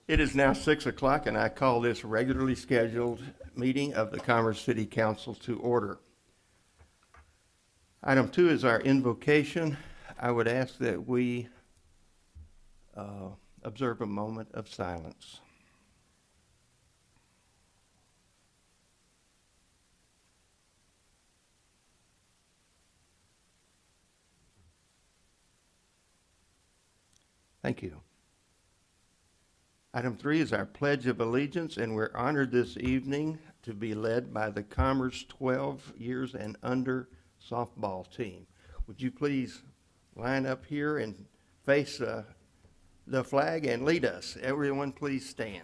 It is now 6 o'clock, and I call this regularly scheduled meeting of the Commerce City Council to order. Item 2 is our invocation. I would ask that we observe a moment of silence. Thank you. Item 3 is our Pledge of Allegiance, and we're honored this evening to be led by the Commerce 12 years and under softball team. Would you please line up here and face the flag and lead us? Everyone please stand.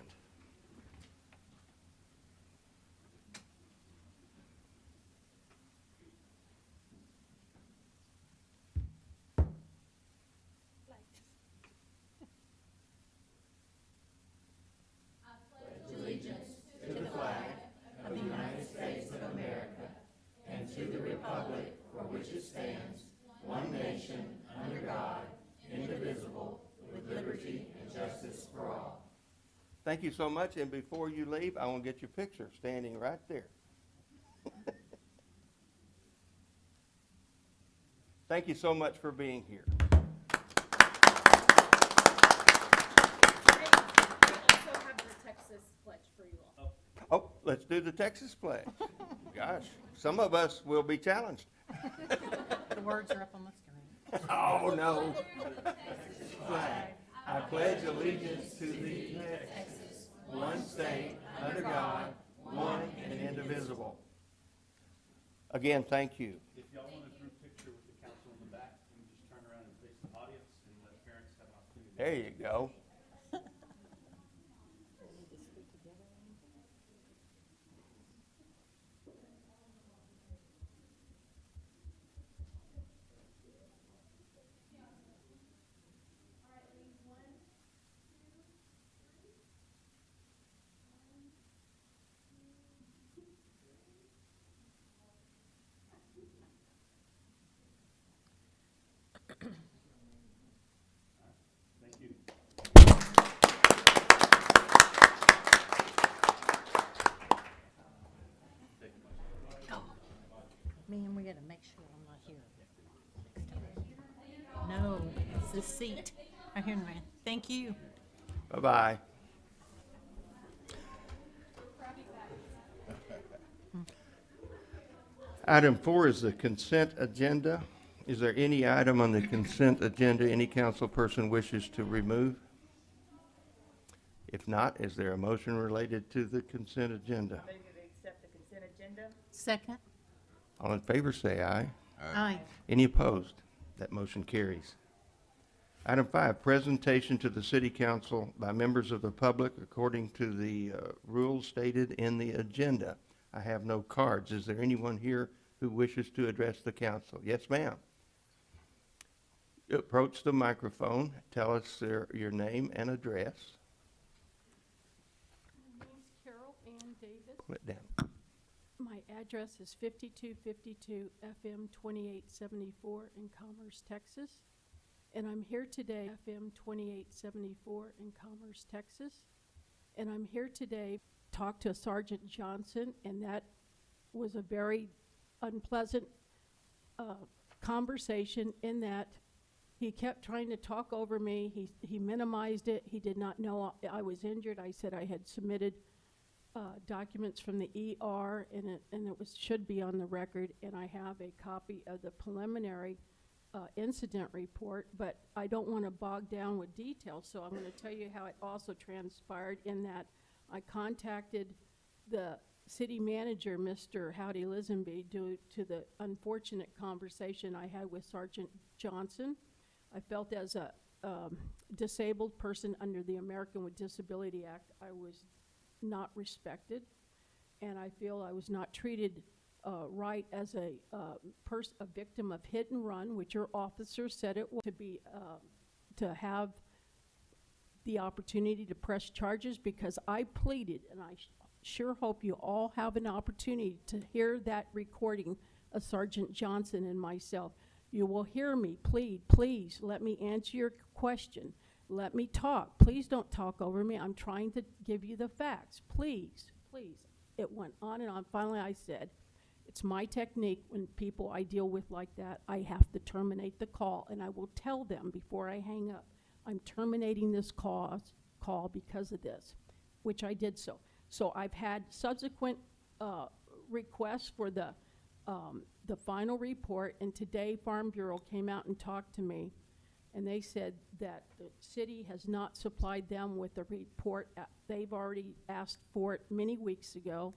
Thank you so much, and before you leave, I want to get your picture standing right there. Thank you so much for being here. I also have the Texas pledge for you all. Oh, let's do the Texas pledge. Gosh, some of us will be challenged. The words are up on the screen. Oh, no. Flag. I pledge allegiance to thee, Texas, one state, under God, one and indivisible. Again, thank you. If y'all want a group picture with the council in the back, you can just turn around and face the audience and let parents have an opportunity. There you go. Thank you. Man, we gotta make sure I'm not here. No, it's this seat. Right here, man. Thank you. Bye-bye. Item 4 is the consent agenda. Is there any item on the consent agenda any council person wishes to remove? If not, is there a motion related to the consent agenda? Move to accept the consent agenda. Second. All in favor, say aye. Aye. Any opposed? That motion carries. Item 5, presentation to the city council by members of the public according to the rules stated in the agenda. I have no cards. Is there anyone here who wishes to address the council? Yes, ma'am. Approach the microphone. Tell us your name and address. My name's Carol Ann Davis. Pull it down. My address is 5252 FM 2874 in Commerce, Texas. And I'm here today, FM 2874 in Commerce, Texas. And I'm here today to talk to Sergeant Johnson, and that was a very unpleasant conversation in that he kept trying to talk over me. He minimized it. He did not know I was injured. I said I had submitted documents from the ER, and it should be on the record, and I have a copy of the preliminary incident report, but I don't want to bog down with details, so I'm going to tell you how it also transpired in that I contacted the city manager, Mr. Howdy Lisenby, due to the unfortunate conversation I had with Sergeant Johnson. I felt as a disabled person under the American with Disability Act, I was not respected, and I feel I was not treated right as a victim of hit and run, which your officer said it was, to have the opportunity to press charges, because I pleaded, and I sure hope you all have an opportunity to hear that recording of Sergeant Johnson and myself. You will hear me plead, please let me answer your question. let me talk. Please don't talk over me. I'm trying to give you the facts. Please, please. It went on and on. Finally, I said, it's my technique when people I deal with like that, I have to terminate the call, and I will tell them before I hang up, I'm terminating this call because of this, which I did so. So I've had subsequent requests for the final report, and today Farm Bureau came out and talked to me, and they said that the city has not supplied them with a report. They've already asked for it many weeks ago.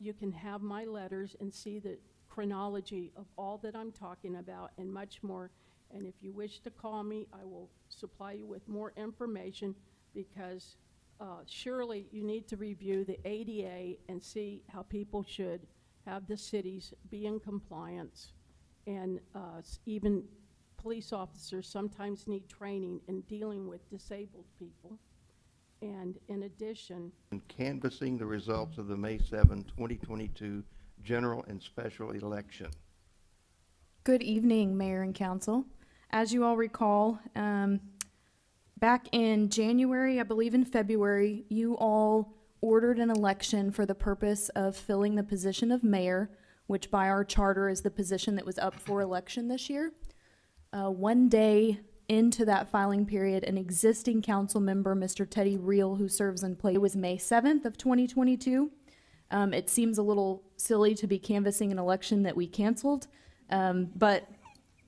You can have my letters and see the chronology of all that I'm talking about and much more. And if you wish to call me, I will supply you with more information, because surely you need to review the ADA and see how people should have the cities be in compliance. And even police officers sometimes need training in dealing with disabled people. And in addition, And canvassing the results of the May 7, 2022 general and special election. Good evening, Mayor and Council. As you all recall, back in January, I believe in February, you all ordered an election for the purpose of filling the position of mayor, which by our charter is the position that was up for election this year. One day into that filing period, an existing council member, Mr. Teddy Reel, who serves in place, it was May 7th of 2022. It seems a little silly to be canvassing an election that we canceled, but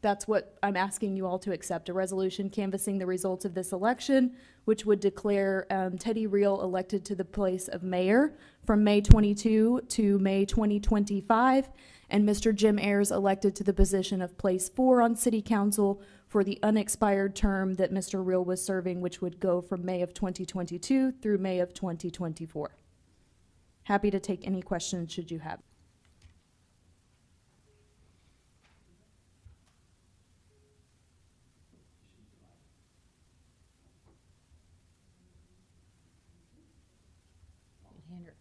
that's what I'm asking you all to accept, a resolution canvassing the results of this election, which would declare Teddy Reel elected to the place of mayor from May 22 to May 2025, and Mr. Jim Ayers elected to the position of place 4 on city council for the unexpired term that Mr. Reel was serving, which would go from May of 2022 through May of 2024. Happy to take any questions should you have. Hand her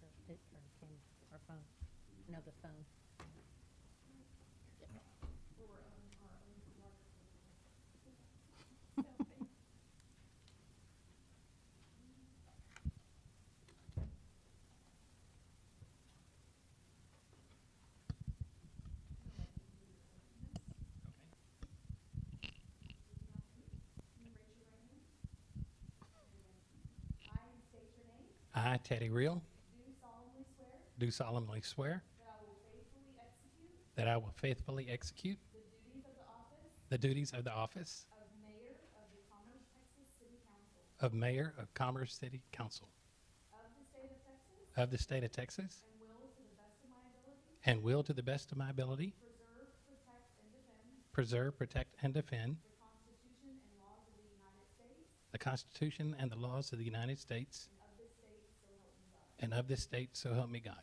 our phone. No, the phone. I, Teddy Reel, do solemnly swear that I will faithfully execute the duties of the office of Mayor of Commerce City Council of the State of Texas, and will to the best of my ability preserve, protect, and defend the Constitution and the laws of the United States and of this state, so help me God.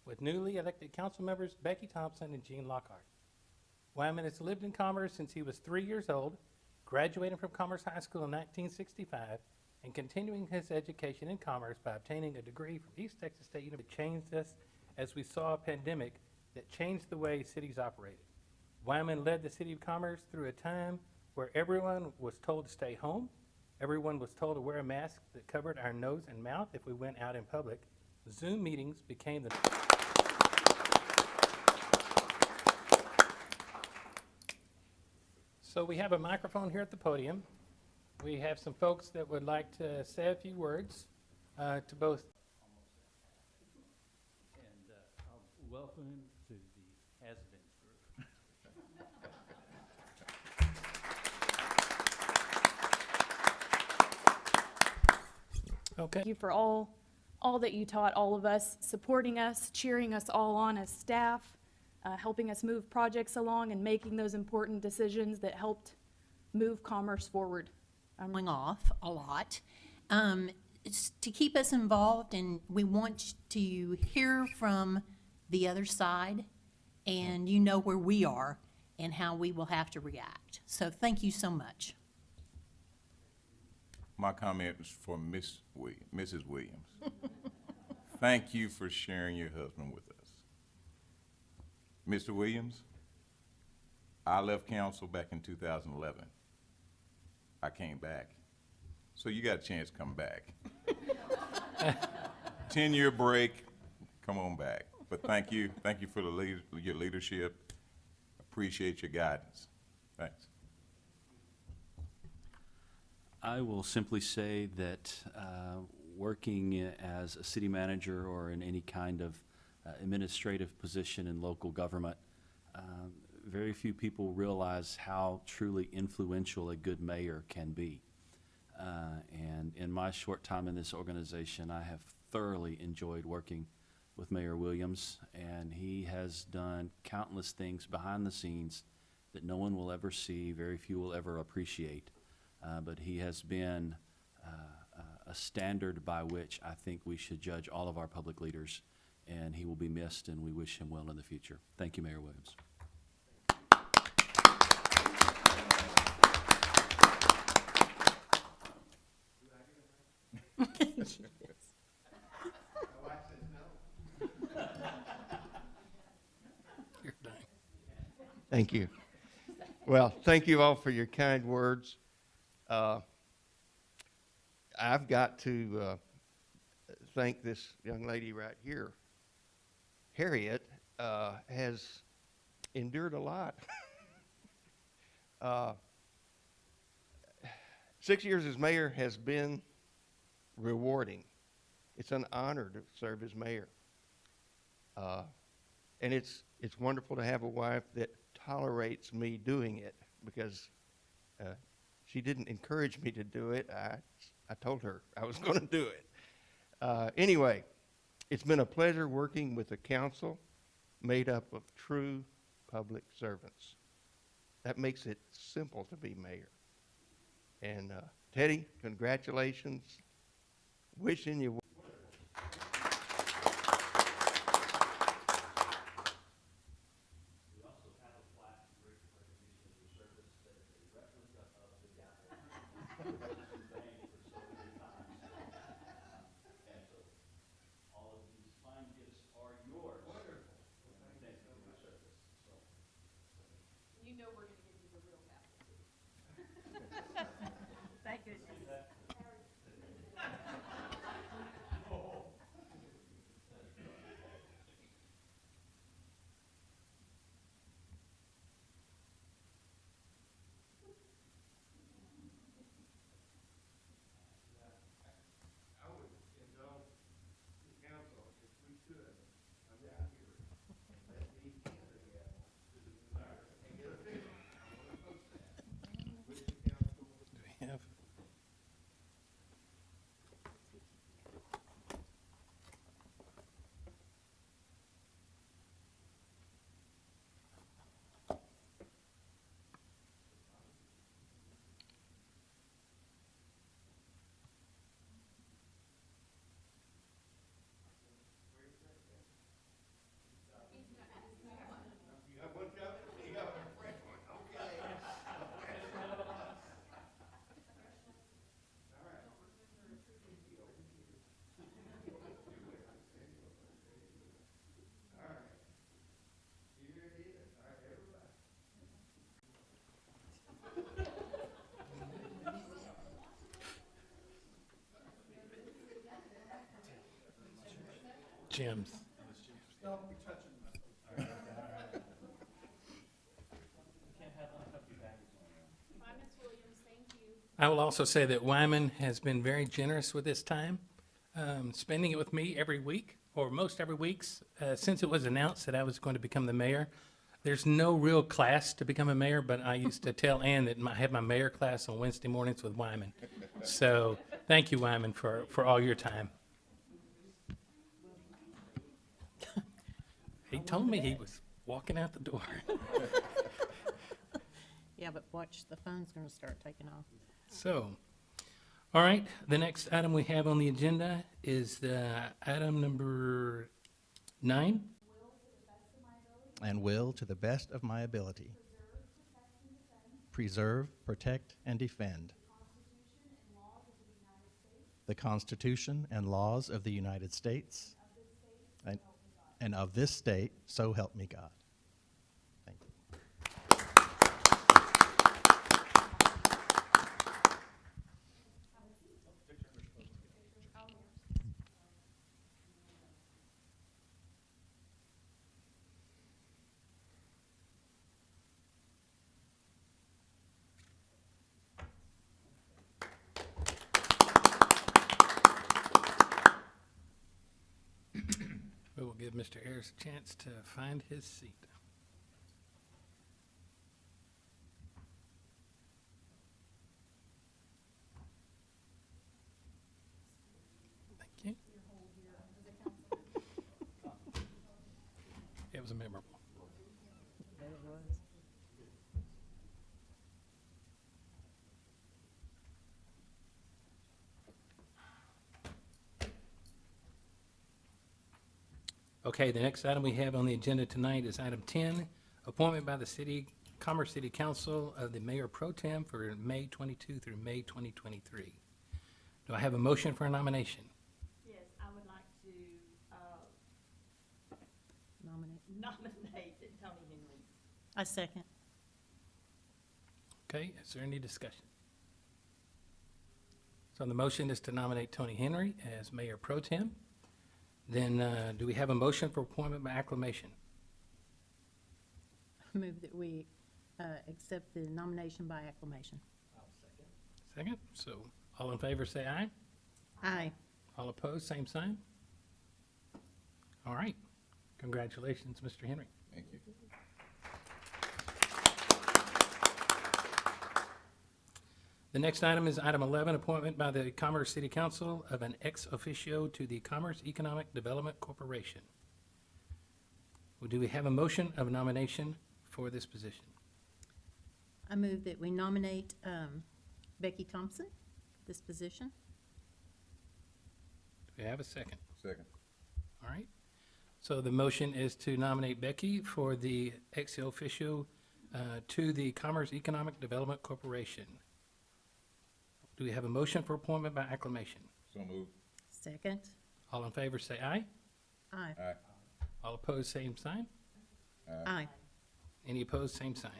With newly elected council members Becky Thompson and Gene Lockhart. Wyman has lived in Commerce since he was 3 years old, graduating from Commerce High School in 1965, and continuing his education in commerce by obtaining a degree from East Texas State University. It changed us as we saw a pandemic that changed the way cities operated. Wyman led the City of Commerce through a time where everyone was told to stay home. Everyone was told to wear a mask that covered our nose and mouth if we went out in public. Zoom meetings became the So we have a microphone here at the podium. We have some folks that would like to say a few words to both. And welcome to the has-beens group. Okay. Thank you for all that you taught all of us, supporting us, cheering us all on as staff, helping us move projects along and making those important decisions that helped move commerce forward. Going off a lot. to keep us involved, and we want to hear from the other side, and you know where we are and how we will have to react. So thank you so much. My comment is for Mrs. Williams. Thank you for sharing your husband with us. Mr. Williams, I left council back in 2011. I came back. So you got a chance to come back. 10-year break, come on back. But thank you for your leadership. Appreciate your guidance. Thanks. I will simply say that working as a city manager or in any kind of administrative position in local government, very few people realize how truly influential a good mayor can be. And in my short time in this organization, I have thoroughly enjoyed working with Mayor Williams, and he has done countless things behind the scenes that no one will ever see, very few will ever appreciate. But he has been a standard by which I think we should judge all of our public leaders, and he will be missed, and we wish him well in the future. Thank you, Mayor Williams. Thank you. Well, thank you all for your kind words. I've got to thank this young lady right here. Harriet has endured a lot. 6 years as mayor has been rewarding. It's an honor to serve as mayor. And it's wonderful to have a wife that tolerates me doing it, because she didn't encourage me to do it. I told her I was going to do it. Anyway, it's been a pleasure working with a council made up of true public servants. That makes it simple to be mayor. And Teddy, congratulations. Wishing you Thank goodness. Jim's. I will also say that Wyman has been very generous with his time, spending it with me every week, or most every week, since it was announced that I was going to become the mayor. There's no real class to become a mayor, but I used to tell Ann that I have my mayor class on Wednesday mornings with Wyman. So thank you, Wyman, for all your time. He told me he was walking out the door. Yeah, but watch, the phone's gonna start taking off. So, All right, the next item we have on the agenda is the item number 9. And will, to the best of my ability, preserve, protect, and defend the Constitution and laws of the United States and of this state, so help me God. Thank you. We will give Mr. Ayers a chance to find his seat. Thank you. It was memorable. Okay, the next item we have on the agenda tonight is item 10, appointment by the Commerce City Council of the Mayor Pro Tem for May 22 through May 2023. Do I have a motion for a nomination? Yes, I would like to, Nominate. nominate Tony Henry. I second. Okay, is there any discussion? So the motion is to nominate Tony Henry as Mayor Pro Tem. Then, do we have a motion for appointment by acclamation? Move that we accept the nomination by acclamation. Second, so all in favor say aye. Aye. All opposed, same sign. All right, congratulations, Mr. Henry. Thank you. The next item is item 11, appointment by the Commerce City Council of an ex officio to the Commerce Economic Development Corporation. Well, do we have a motion of nomination for this position? I move that we nominate Becky Thompson for this position. Do we have a second? Second. All right. So the motion is to nominate Becky for the ex officio to the Commerce Economic Development Corporation. Do we have a motion for appointment by acclamation? So moved. Second. All in favor say aye. Aye. Aye. All opposed, same sign. Aye. Any opposed, same sign.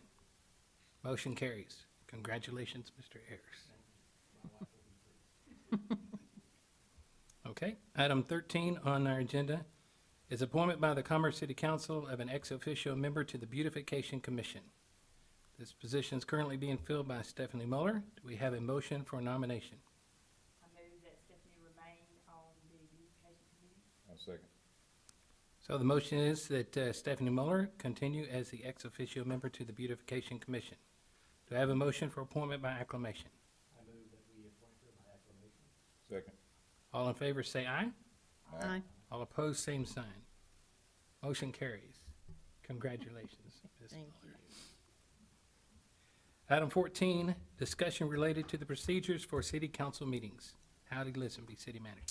Motion carries. Congratulations, Mr. Ayers. Okay, item 13 on our agenda is appointment by the Commerce City Council of an ex officio member to the Beautification Commission. This position is currently being filled by Stephanie Muller. Do we have a motion for nomination? I move that Stephanie remain on the beautification committee. I'll second. So the motion is that Stephanie Muller continue as the ex officio member to the Beautification Commission. Do I have a motion for appointment by acclamation? I move that we appoint her by acclamation. Second. All in favor say aye. Aye. All opposed, same sign. Motion carries. Congratulations, Ms. Thank you. Muller. Item 14, discussion related to the procedures for city council meetings. Howdy Lisenby, City Manager.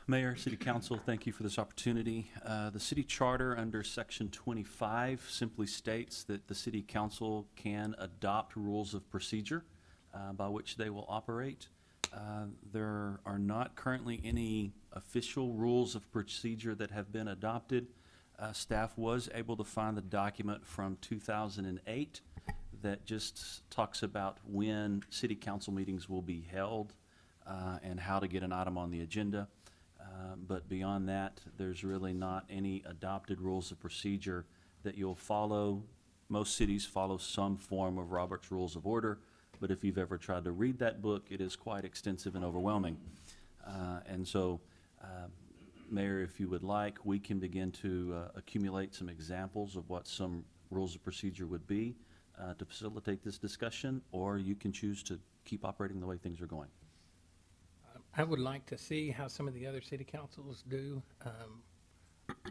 Mayor, City Council, thank you for this opportunity. The city charter under Section 25 simply states that the City Council can adopt rules of procedure by which they will operate. There are not currently any official rules of procedure that have been adopted. Staff was able to find the document from 2008 that just talks about when city council meetings will be held and how to get an item on the agenda. But beyond that, there's really not any adopted rules of procedure that you'll follow. Most cities follow some form of Robert's Rules of Order, but if you've ever tried to read that book, it is quite extensive and overwhelming. And so, Mayor, if you would like, we can begin to accumulate some examples of what some rules of procedure would be to facilitate this discussion, or you can choose to keep operating the way things are going. I would like to see how some of the other city councils do.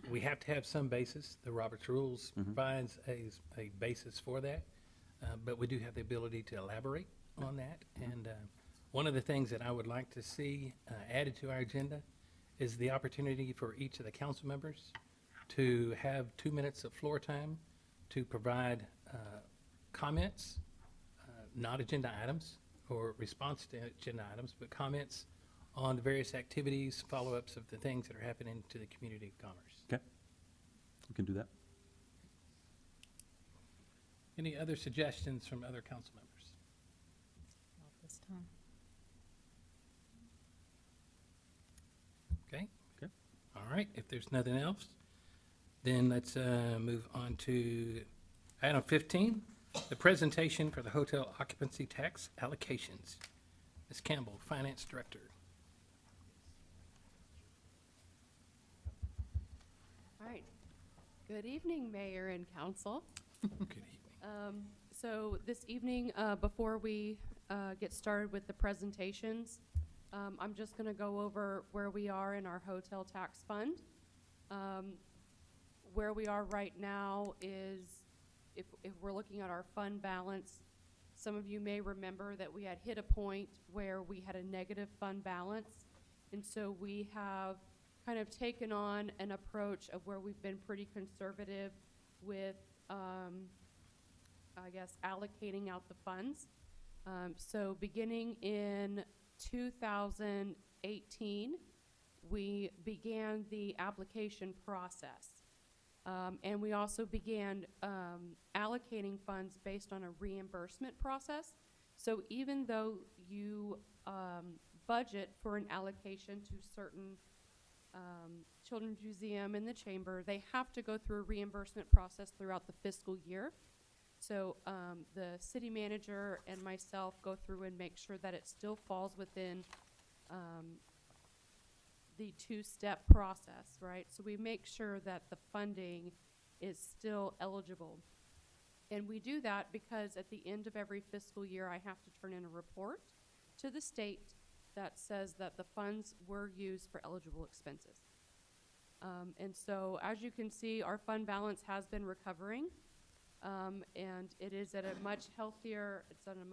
We have to have some basis. The Roberts Rules provides a basis for that, but we do have the ability to elaborate on that. And One of the things that I would like to see added to our agenda is the opportunity for each of the council members to have 2 minutes of floor time to provide comments, not agenda items or response to agenda items, but comments on the various activities, follow-ups of the things that are happening to the community of Commerce. Okay, we can do that. Any other suggestions from other council members? Not this time. Okay? Okay. All right, if there's nothing else, then let's move on to item 15, the presentation for the hotel occupancy tax allocations. Ms. Campbell, Finance Director. All right. Good evening, Mayor and Council. Good evening. So this evening, before we get started with the presentations, I'm just going to go over where we are in our hotel tax fund. Where we are right now is, if we're looking at our fund balance, some of you may remember that we had hit a point where we had a negative fund balance. And so we have kind of taken on an approach of where we've been pretty conservative with, I guess, allocating out the funds. So beginning in 2018, we began the application process. And we also began allocating funds based on a reimbursement process. So even though you budget for an allocation to certain Children's Museum and the Chamber, they have to go through a reimbursement process throughout the fiscal year. So the city manager and myself go through and make sure that it still falls within the two-step process, right? So we make sure that the funding is still eligible. And we do that because at the end of every fiscal year, I have to turn in a report to the state that says that the funds were used for eligible expenses. And so as you can see, our fund balance has been recovering. And it is at a much healthier, it's in a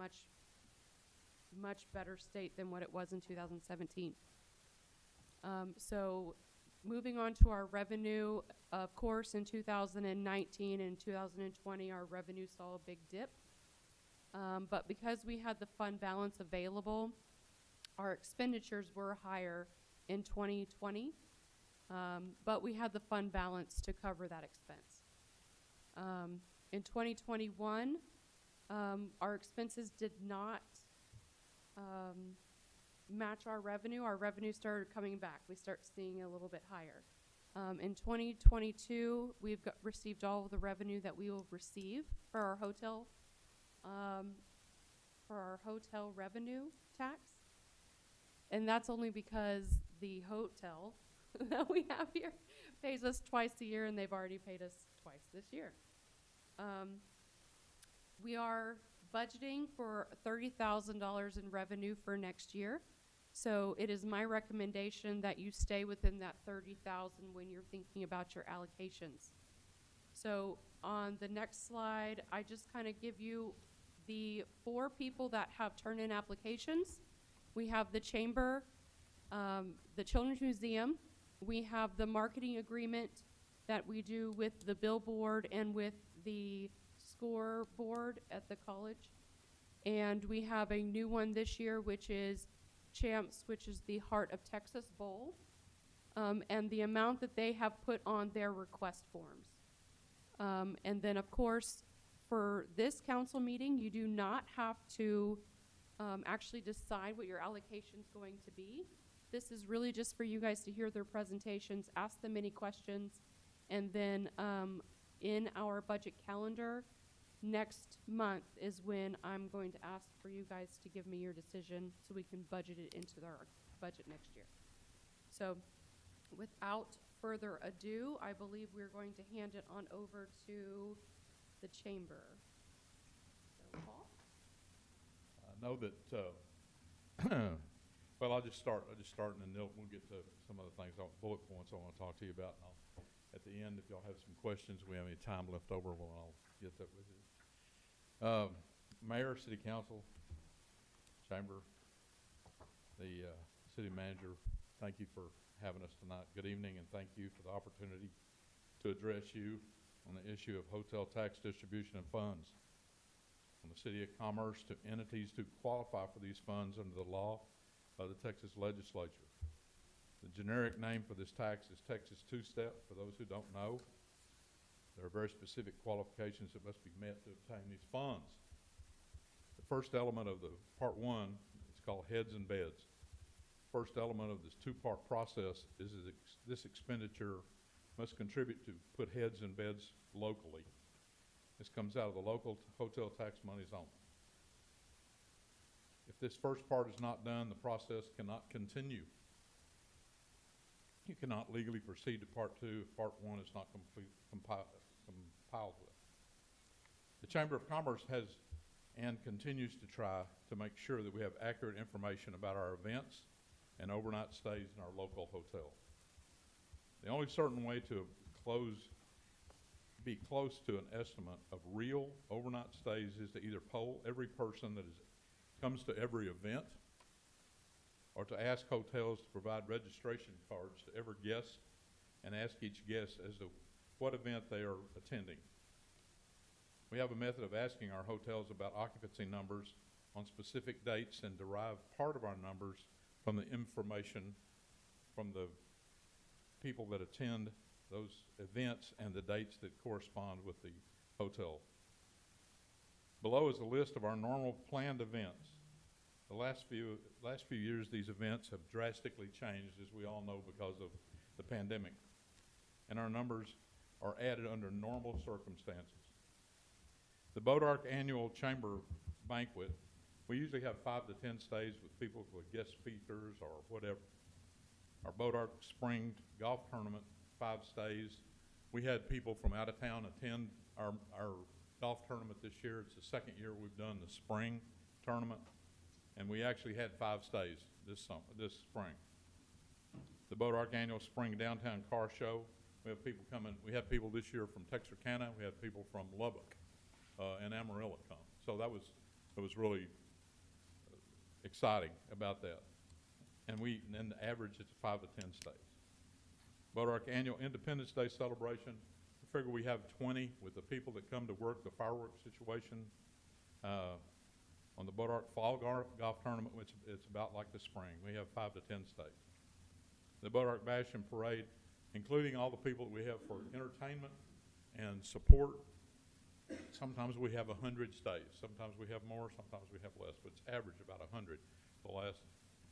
much better state than what it was in 2017. So moving on to our revenue, of course, in 2019 and 2020, our revenue saw a big dip. But because we had the fund balance available, our expenditures were higher in 2020, but we had the fund balance to cover that expense. In 2021, our expenses did not match our revenue. Our revenue started coming back. We start seeing a little bit higher. In 2022, we've received all of the revenue that we will receive for our hotel revenue tax. And that's only because the hotel that we have here pays us twice a year, and they've already paid us twice this year. We are budgeting for $30,000 in revenue for next year. So it is my recommendation that you stay within that $30,000 when you're thinking about your allocations. So on the next slide, I just kind of give you the 4 people that have turned in applications. We have the Chamber, the Children's Museum. We have the marketing agreement that we do with the billboard and with the scoreboard at the college. And we have a new one this year, which is Champs, which is the Heart of Texas Bowl, and the amount that they have put on their request forms. And then, of course, for this council meeting, you do not have to actually decide what your allocation is going to be. This is really just for you guys to hear their presentations, ask them any questions, and then in our budget calendar, next month is when I'm going to ask for you guys to give me your decision so we can budget it into our budget next year. So without further ado, I believe we're going to hand it on over to the Chamber. So, Paul? I know that, well, I'll just start and then we'll get to some of the things, bullet points I want to talk to you about. And at the end, if y'all have some questions, we have any time left over, well, I'll get that with you. Mayor, City Council, Chamber, the city manager, thank you for having us tonight. Good evening, and thank you for the opportunity to address you on the issue of hotel tax distribution and funds. From the City of Commerce to entities to qualify for these funds under the law by the Texas legislature. The generic name for this tax is Texas Two-Step. For those who don't know, there are very specific qualifications that must be met to obtain these funds. The first element of the Part 1 is called heads and beds. First element of this two-part process is this expenditure must contribute to put heads and beds locally. This comes out of the local hotel tax monies only. If this first part is not done, the process cannot continue. You cannot legally proceed to Part 2 if Part 1 is not compiled with. The Chamber of Commerce has and continues to try to make sure that we have accurate information about our events and overnight stays in our local hotel. The only certain way to be close to an estimate of real overnight stays is to either poll every person that comes to every event, or to ask hotels to provide registration cards to every guest and ask each guest as to what event they are attending. We have a method of asking our hotels about occupancy numbers on specific dates and derive part of our numbers from the information from the people that attend those events and the dates that correspond with the hotel. Below is a list of our normal planned events. The last few years, these events have drastically changed, as we all know, because of the pandemic. And our numbers are added under normal circumstances. The Bodark Annual Chamber Banquet, we usually have 5 to 10 stays with people with guest speakers or whatever. Our Bodark Spring Golf Tournament, 5 stays. We had people from out of town attend our golf tournament this year. It's the second year we've done the spring tournament, and we actually had 5 stays this spring. The Bodark Annual Spring Downtown Car Show, we have people coming. We had people this year from Texarkana. We had people from Lubbock and Amarillo come. So it was really exciting about that. And the average is 5 to 10 stays. Bodark Annual Independence Day Celebration, we figure we have 20 with the people that come to work the fireworks situation. On the Bodark Fall Golf Tournament, which it's about like the spring, we have 5 to 10 stays. The Bodark Bash and Parade, including all the people that we have for entertainment and support, sometimes we have 100 stays. Sometimes we have more, sometimes we have less, but it's average about 100 the last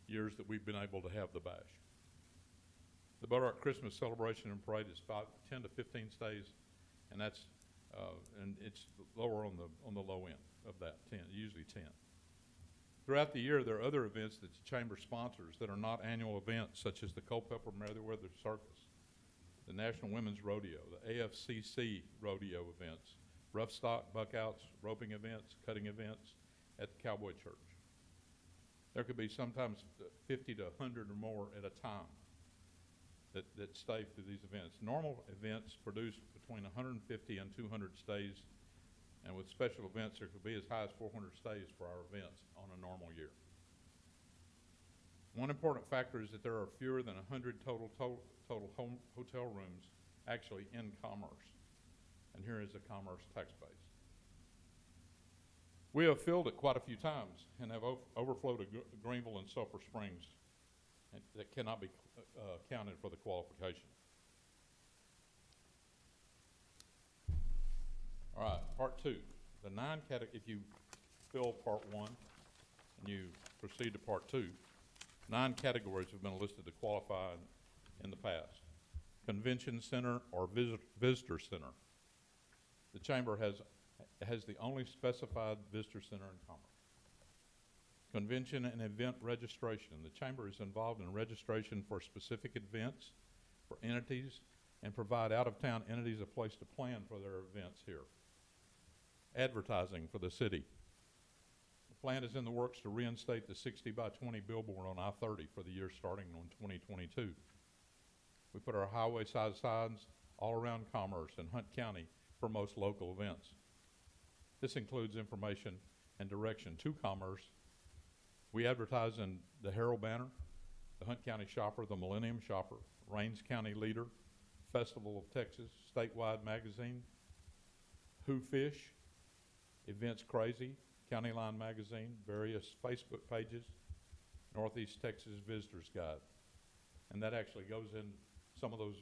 years that we've been able to have the bash. The Bodark Christmas Celebration and Parade is 10 to 15 stays, and that's and it's lower on the low end of that, 10, usually 10. Throughout the year, there are other events that the Chamber sponsors that are not annual events, such as the Culpeper Meriwether Circus, the National Women's Rodeo, the AFCC rodeo events, rough stock, buckouts, roping events, cutting events at the Cowboy Church. There could be sometimes 50 to 100 or more at a time that stay through these events. Normal events produce between 150 and 200 stays, and with special events, there could be as high as 400 stays for our events on a normal year. One important factor is that there are fewer than 100 total home hotel rooms actually in Commerce, and here is the Commerce tax base. We have filled it quite a few times and have overflowed to Greenville and Sulphur Springs that cannot be counted for the qualification. All right, Part 2. The 9 categories, if you fill Part 1 and you proceed to Part 2, 9 categories have been listed to qualify in the past. Convention Center or Visitor Center. The Chamber has the only specified visitor center in Commerce. Convention and event registration. The Chamber is involved in registration for specific events, for entities, and provide out-of-town entities a place to plan for their events here. Advertising for the city. The plan is in the works to reinstate the 60 by 20 billboard on I-30 for the year starting in 2022. We put our highway side signs all around Commerce and Hunt County for most local events. This includes information and direction to Commerce We advertise in the Herald Banner, the Hunt County Shopper, the Millennium Shopper, Rains County Leader, Festival of Texas, Statewide Magazine, Who Fish, Events Crazy, County Line Magazine, various Facebook pages, Northeast Texas Visitors Guide. And that actually goes in, some of those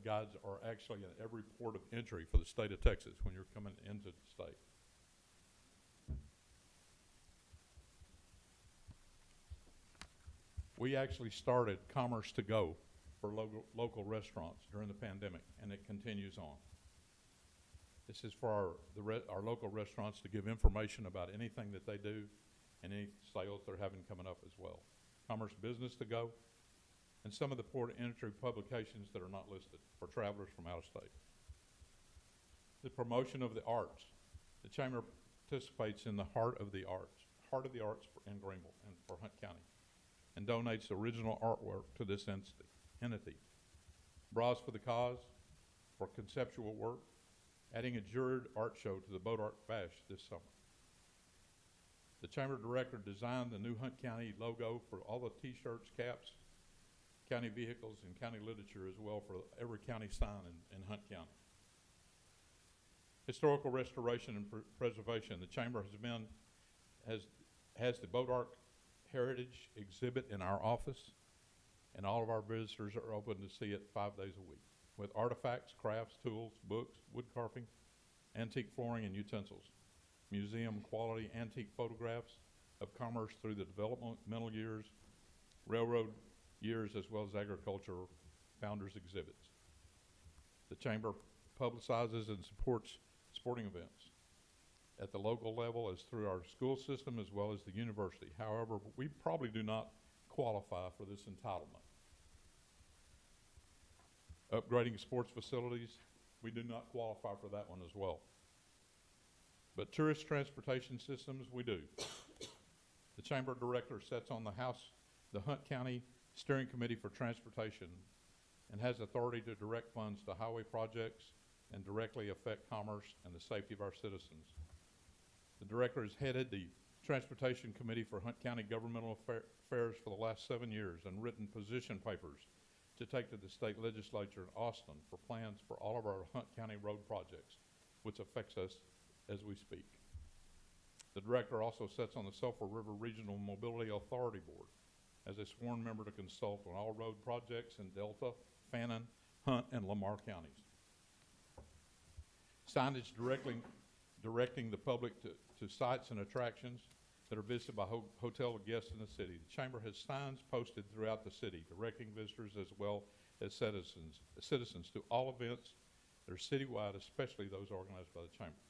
guides are actually in every port of entry for the state of Texas when you're coming into the state. We actually started Commerce to Go for local restaurants during the pandemic, and it continues on. This is for our local restaurants to give information about anything that they do and any sales they're having coming up as well. Commerce Business to Go, and some of the port of entry publications that are not listed for travelers from out of state. The promotion of the arts. The Chamber participates in the Heart of the Arts in Greenville and for Hunt County, and donates original artwork to this entity. Bras for the Cause for conceptual work, adding a juried art show to the Boat Art Bash this summer. The Chamber Director designed the new Hunt County logo for all the t-shirts, caps, county vehicles, and county literature as well for every county sign in Hunt County. Historical restoration and preservation. The Chamber has the Boat Art Heritage exhibit in our office, and all of our visitors are open to see it 5 days a week with artifacts, crafts, tools, books, wood carving, antique flooring, and utensils. Museum quality antique photographs of commerce through the developmental years, railroad years, as well as agriculture founders exhibits. The Chamber publicizes and supports sporting events at the local level as through our school system as well as the university. However, we probably do not qualify for this entitlement. Upgrading sports facilities, we do not qualify for that one as well. But tourist transportation systems, we do. The Chamber Director sits on the Hunt County Steering Committee for Transportation and has authority to direct funds to highway projects and directly affect commerce and the safety of our citizens. The Director has headed the Transportation Committee for Hunt County Governmental Affairs for the last 7 years and written position papers to take to the state legislature in Austin for plans for all of our Hunt County road projects, which affects us as we speak. The Director also sits on the Sulphur River Regional Mobility Authority Board as a sworn member to consult on all road projects in Delta, Fannin, Hunt, and Lamar counties. Signage directing the public to sites and attractions that are visited by hotel guests in the city. The Chamber has signs posted throughout the city directing visitors as well as citizens to all events that are citywide, especially those organized by the Chamber,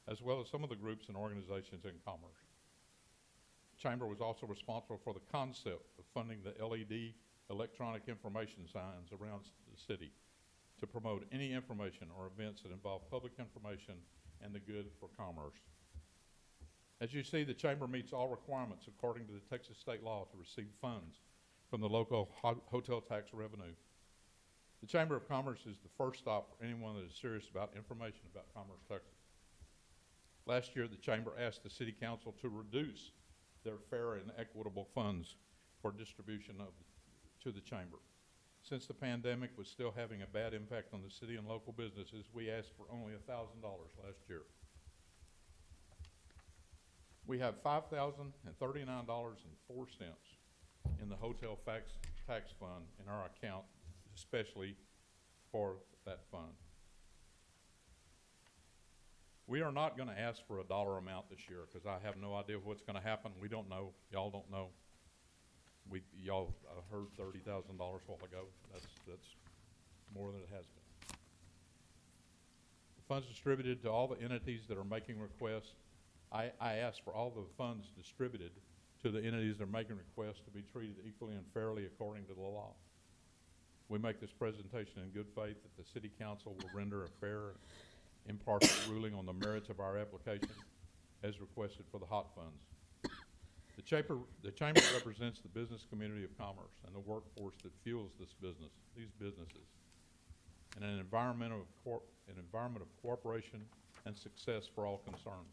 as well as some of the groups and organizations in commerce. The Chamber was also responsible for the concept of funding the LED electronic information signs around the city to promote any information or events that involve public information and the good for commerce. As you see, the Chamber meets all requirements according to the Texas state law to receive funds from the local hotel tax revenue. The Chamber of Commerce is the first stop for anyone that is serious about information about Commerce, Texas. Last year, the Chamber asked the City Council to reduce their fair and equitable funds for distribution to the Chamber. Since the pandemic was still having a bad impact on the city and local businesses, we asked for only $1,000 last year. We have $5,039.04 in the hotel tax fund in our account, especially for that fund. We are not going to ask for a dollar amount this year because I have no idea what's going to happen. We don't know. Y'all don't know. Y'all heard $30,000 a while ago. That's more than it has been. The funds distributed to all the entities that are making requests. I asked for all the funds distributed to the entities that are making requests to be treated equally and fairly according to the law. We make this presentation in good faith that the City Council will render a fair and impartial ruling on the merits of our application as requested for the HOT funds. The Chamber represents the business community of commerce and the workforce that fuels these businesses, and an environment of cooperation and success for all concerned.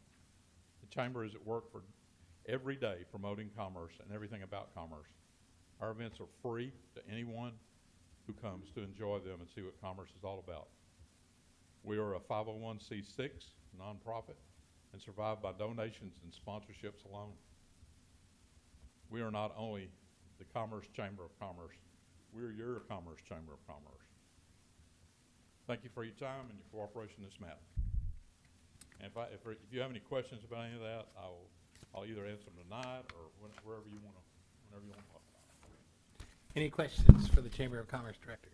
The Chamber is at work for every day promoting commerce and everything about commerce. Our events are free to anyone who comes to enjoy them and see what commerce is all about. We are a 501c6 nonprofit and survive by donations and sponsorships alone. We are not only the Commerce Chamber of Commerce, we're your Commerce Chamber of Commerce. Thank you for your time and your cooperation in this matter. And if you have any questions about any of that, I'll either answer them tonight or whenever you want to talk about it. Any questions for the Chamber of Commerce Director?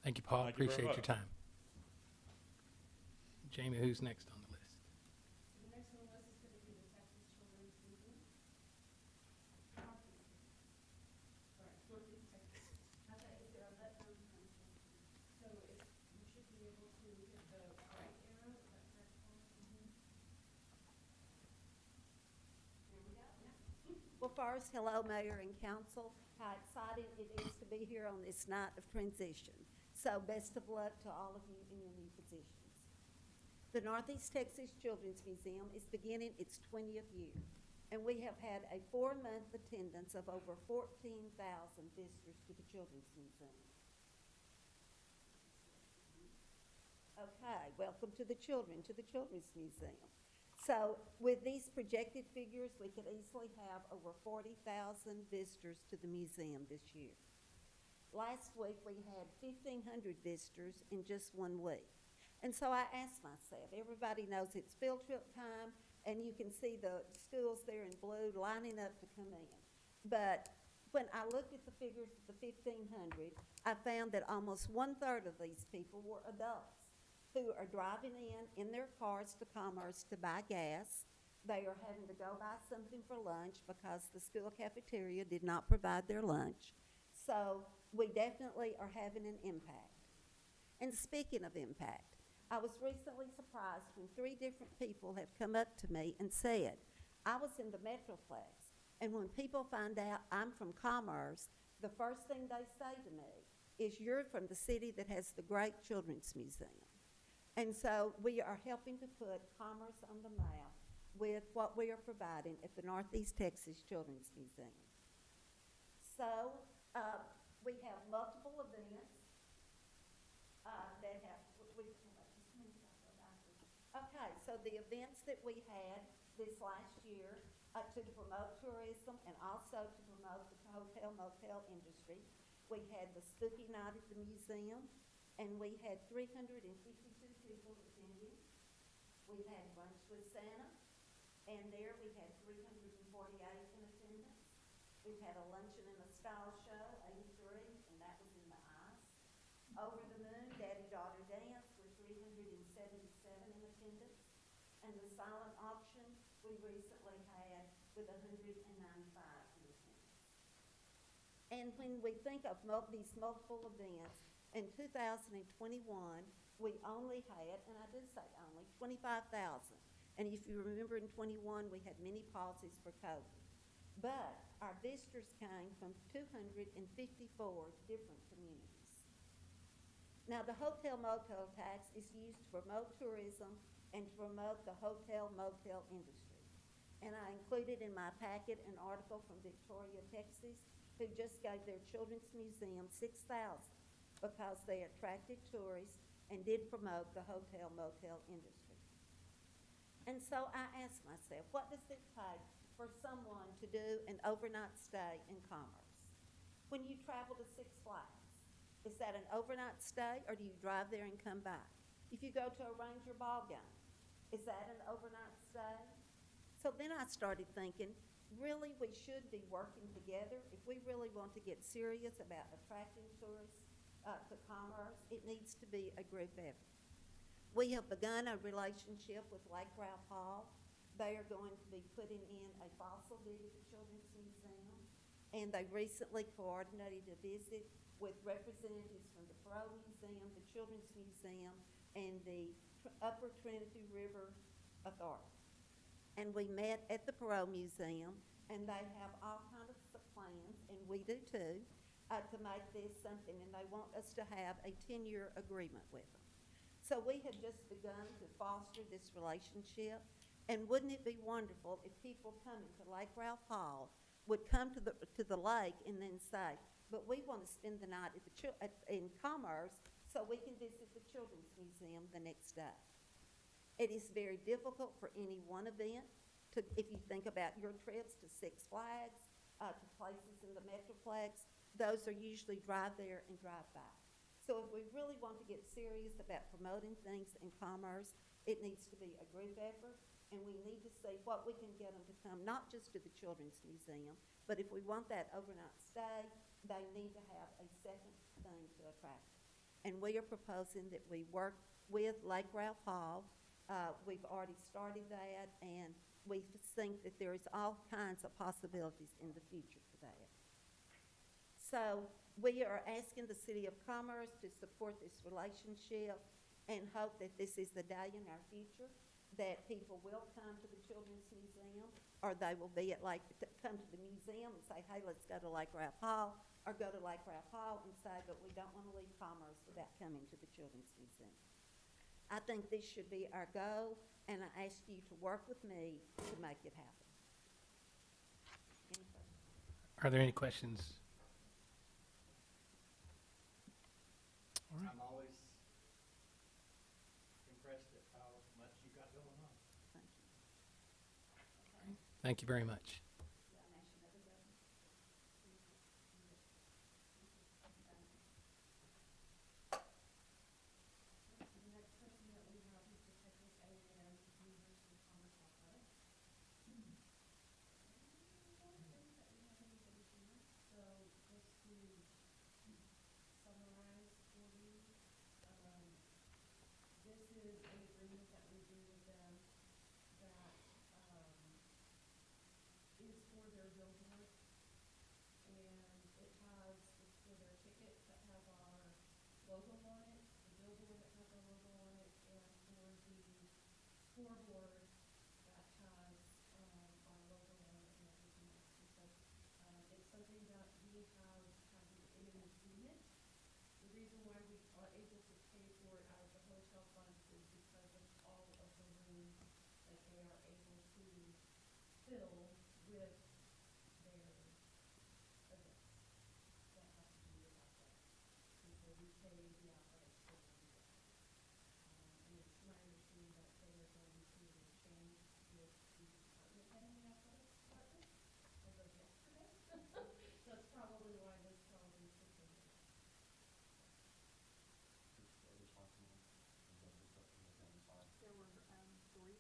Thank you, Paul. Thank you very Appreciate your much. time. Jamie, who's next on the list? The next one is going to be the Texas Children's Museum. Northeast Texas. Okay, is there a let-down function? So you should be able to hit the right arrow, is that correct, Paul? There we go, yeah. Well, first, hello, Mayor and Council. How exciting it is to be here on this night of transition. So best of luck to all of you in your new positions. The Northeast Texas Children's Museum is beginning its 20th year, and we have had a 4-month attendance of over 14,000 visitors to the Children's Museum. Okay, welcome to the children, to the Children's Museum. So with these projected figures, we could easily have over 40,000 visitors to the museum this year. Last week, we had 1,500 visitors in just 1 week. And so I asked myself, everybody knows it's field trip time, and you can see the schools there in blue lining up to come in. But when I looked at the figures of the 1,500, I found that almost 1/3 of these people were adults who are driving in their cars to Commerce to buy gas. They are having to go buy something for lunch because the school cafeteria did not provide their lunch. So we definitely are having an impact. And speaking of impact, I was recently surprised when 3 different people have come up to me and said, I was in the Metroplex, and when people find out I'm from Commerce, the first thing they say to me is, you're from the city that has the great Children's Museum. And so we are helping to put Commerce on the map with what we are providing at the Northeast Texas Children's Museum. So we have multiple events that have, okay, so the events that we had this last year to promote tourism and also to promote the hotel motel industry, we had the Spooky Night at the museum, and we had 352 people attending. We had Brunch with Santa, and there we had 348 in attendance. We had a luncheon and a style show, 83, and that was in the ice. Over the Moon, Daddy-Daughter Dance with 377 in attendance. And the silent auction we recently had with 195 in attendance. And when we think of these multiple events, in 2021, we only had, and I do say only, 25,000. And if you remember in 21, we had many pauses for COVID. But our visitors came from 254 different communities. Now, the hotel motel tax is used to promote tourism and to promote the hotel motel industry. And I included in my packet an article from Victoria, Texas, who just gave their children's museum $6,000 because they attracted tourists and did promote the hotel motel industry. And so I asked myself, what does it take for someone to do an overnight stay in Commerce? When you travel to Six Flags, is that an overnight stay, or do you drive there and come back? If you go to a Ranger ball game, is that an overnight stay? So then I started thinking, really, we should be working together. If we really want to get serious about attracting tourists to Commerce, it needs to be a group effort. We have begun a relationship with Lake Ralph Hall. They are going to be putting in a fossil dig at the Children's Museum, and they recently coordinated a visit with representatives from the Perot Museum, the Children's Museum, and the Upper Trinity River Authority. And we met at the Perot Museum, and they have all kinds of plans, and we do too, to make this something, and they want us to have a 10-year agreement with them. So we have just begun to foster this relationship, And wouldn't it be wonderful if people coming to Lake Ralph Hall would come to the lake and then say, but we want to spend the night at in Commerce so we can visit the Children's Museum the next day. It is very difficult for any one event to, if you think about your trips to Six Flags, to places in the Metroplex, those are usually drive there and drive back. So if we really want to get serious about promoting things in Commerce, it needs to be a group effort, and we need to see what we can get them to come, not just to the Children's Museum, but if we want that overnight stay, they need to have a second thing to attract them. And we are proposing that we work with Lake Ralph Hall. We've already started that, and we think that there is all kinds of possibilities in the future for that. So we are asking the City of Commerce to support this relationship and hope that this is the day in our future that people will come to the Children's Museum, or they will be at come to the museum and say, hey, let's go to Lake Ralph Hall, or go to Lake Ralph Hall and say, but we don't want to leave Commerce without coming to the Children's Museum. I think this should be our goal, and I ask you to work with me to make it happen. Any questions? Are there any questions? All right. I'm always impressed at how much you got going on. Thank you. Thank you very much. The next person that we have is the Texas A&M University of Commerce Athletics. So just to summarize for you, this is an agreement that we do with them that is for their billboard. And it's for their tickets that have our logo on it, the billboard that has our logo on it, and for the scoreboard that has our logo on it and everything else. And so it's something that we have in an agreement. The reason why we are able to pay for it out of the hotel fund is because of all of the rooms that they are able to fill with their events that have to do with athletics. And so we pay the athletics for them. And it's my understanding that they are going to change with the department heading the athletics department as of yesterday. That's probably why this probably is taking a while. There were three.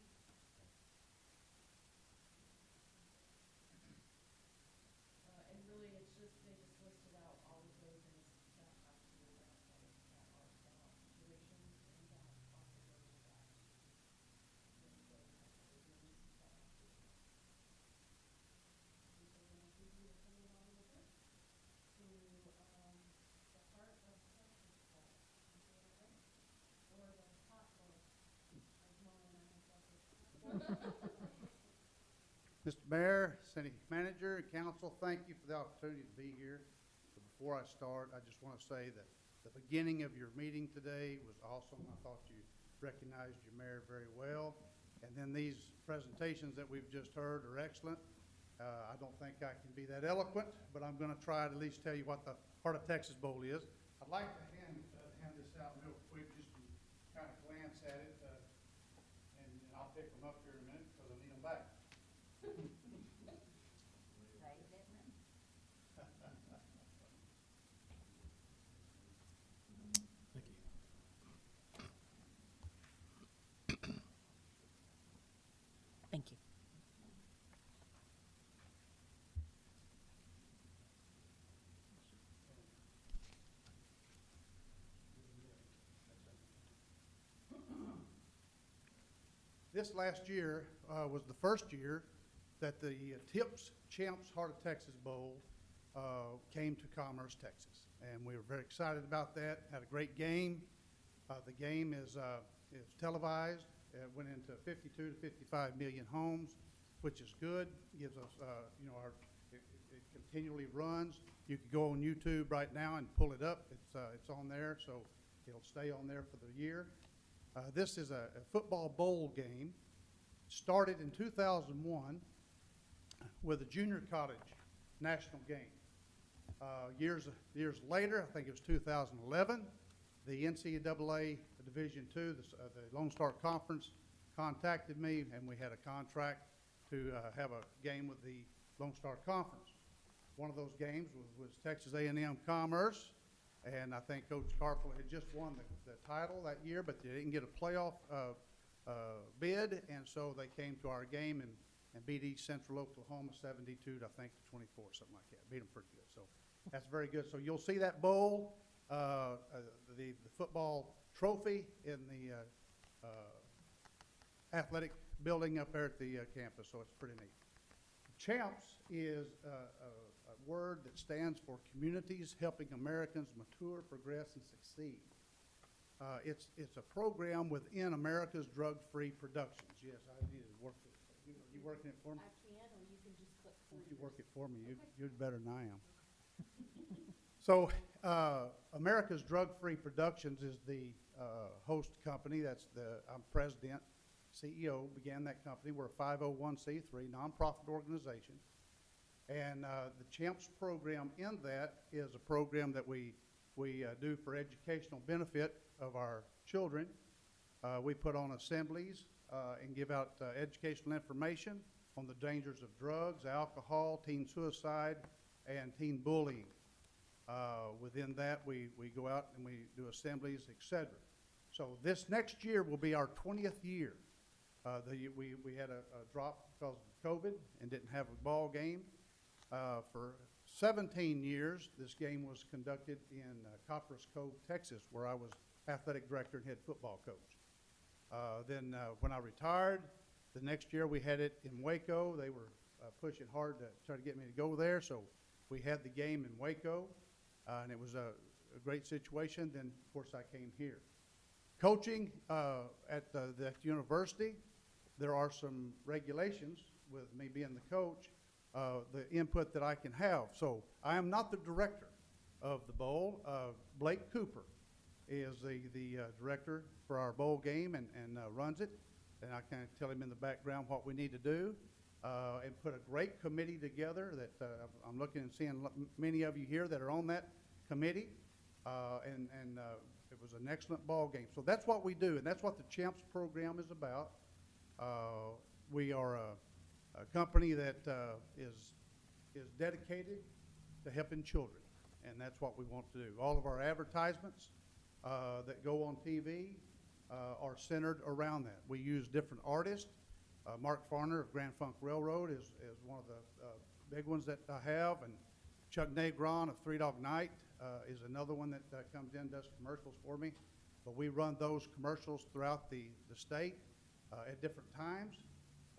And really, it's just, they just listed out all of those things that have to do with athletics, that are tuitions and that also go with that. Those types of agreements that have to do with that. And so then if you are coming along with us to, the heart of Texas Club, is that right? Or the hot club, as Mona and I have called it. Mr. Mayor, City Manager, and Council, thank you for the opportunity to be here. But before I start, I just want to say that the beginning of your meeting today was awesome. I thought you recognized your mayor very well. And then these presentations that we've just heard are excellent. I don't think I can be that eloquent, but I'm going to try to at least tell you what the Heart of Texas Bowl is. I'd like to hand this out real quick, just to kind of glance at it, and I'll pick them up here in a minute because I need them back. Thank you. Thank you. This last year was the first year that the Tips Champs Heart of Texas Bowl came to Commerce, Texas. And we were very excited about that, had a great game. The game is televised. It went into 52 to 55 million homes, which is good. Gives us, it continually runs. You can go on YouTube right now and pull it up. It's on there, so it'll stay on there for the year. This is a football bowl game. started in 2001 with a junior college national game. Years later, I think it was 2011, the NCAA Division II, the Lone Star Conference, contacted me, and we had a contract to have a game with the Lone Star Conference. One of those games was Texas A&M Commerce, and I think Coach Carpel had just won the title that year, but they didn't get a playoff bid, and so they came to our game and beat East Central Oklahoma 72 to, I think, 24, something like that. Beat them pretty good. So that's very good. So you'll see that bowl, the football trophy in the athletic building up there at the campus, so it's pretty neat. CHAMPS is a word that stands for Communities Helping Americans Mature, Progress, and Succeed. It's a program within America's Drug-Free Productions. Yes, I need to work it. You working it for me? I can, or you can just click Why don't you work it for me? You're better than I am. So, America's Drug-Free Productions is the host company. I'm president, CEO, began that company. We're a 501c3 nonprofit organization. And the CHAMPS program in that is a program that we do for educational benefit of our children. We put on assemblies and give out educational information on the dangers of drugs, alcohol, teen suicide, and teen bullying. Within that, we go out and we do assemblies, etc. So this next year will be our 20th year. We had a drop because of COVID and didn't have a ball game. For 17 years, this game was conducted in Copperas Cove, Texas, where I was athletic director and head football coach. Then when I retired, the next year we had it in Waco. They were pushing hard to try to get me to go there, so we had the game in Waco, and it was a great situation. Then, of course, I came here. Coaching at the university, there are some regulations with me being the coach, the input that I can have. So I am not the director of the bowl. Blake Cooper is the director for our bowl game and runs it. And I can tell him in the background what we need to do and put a great committee together that I'm looking and seeing many of you here that are on that committee. And it was an excellent ball game. So that's what we do, and that's what the CHAMPS program is about. We are a company that is dedicated to helping children, and that's what we want to do. All of our advertisements that go on TV are centered around that. We use different artists. Mark Farner of Grand Funk Railroad is one of the big ones that I have, and Chuck Negron of Three Dog Night is another one that comes in, does commercials for me. But we run those commercials throughout the state at different times,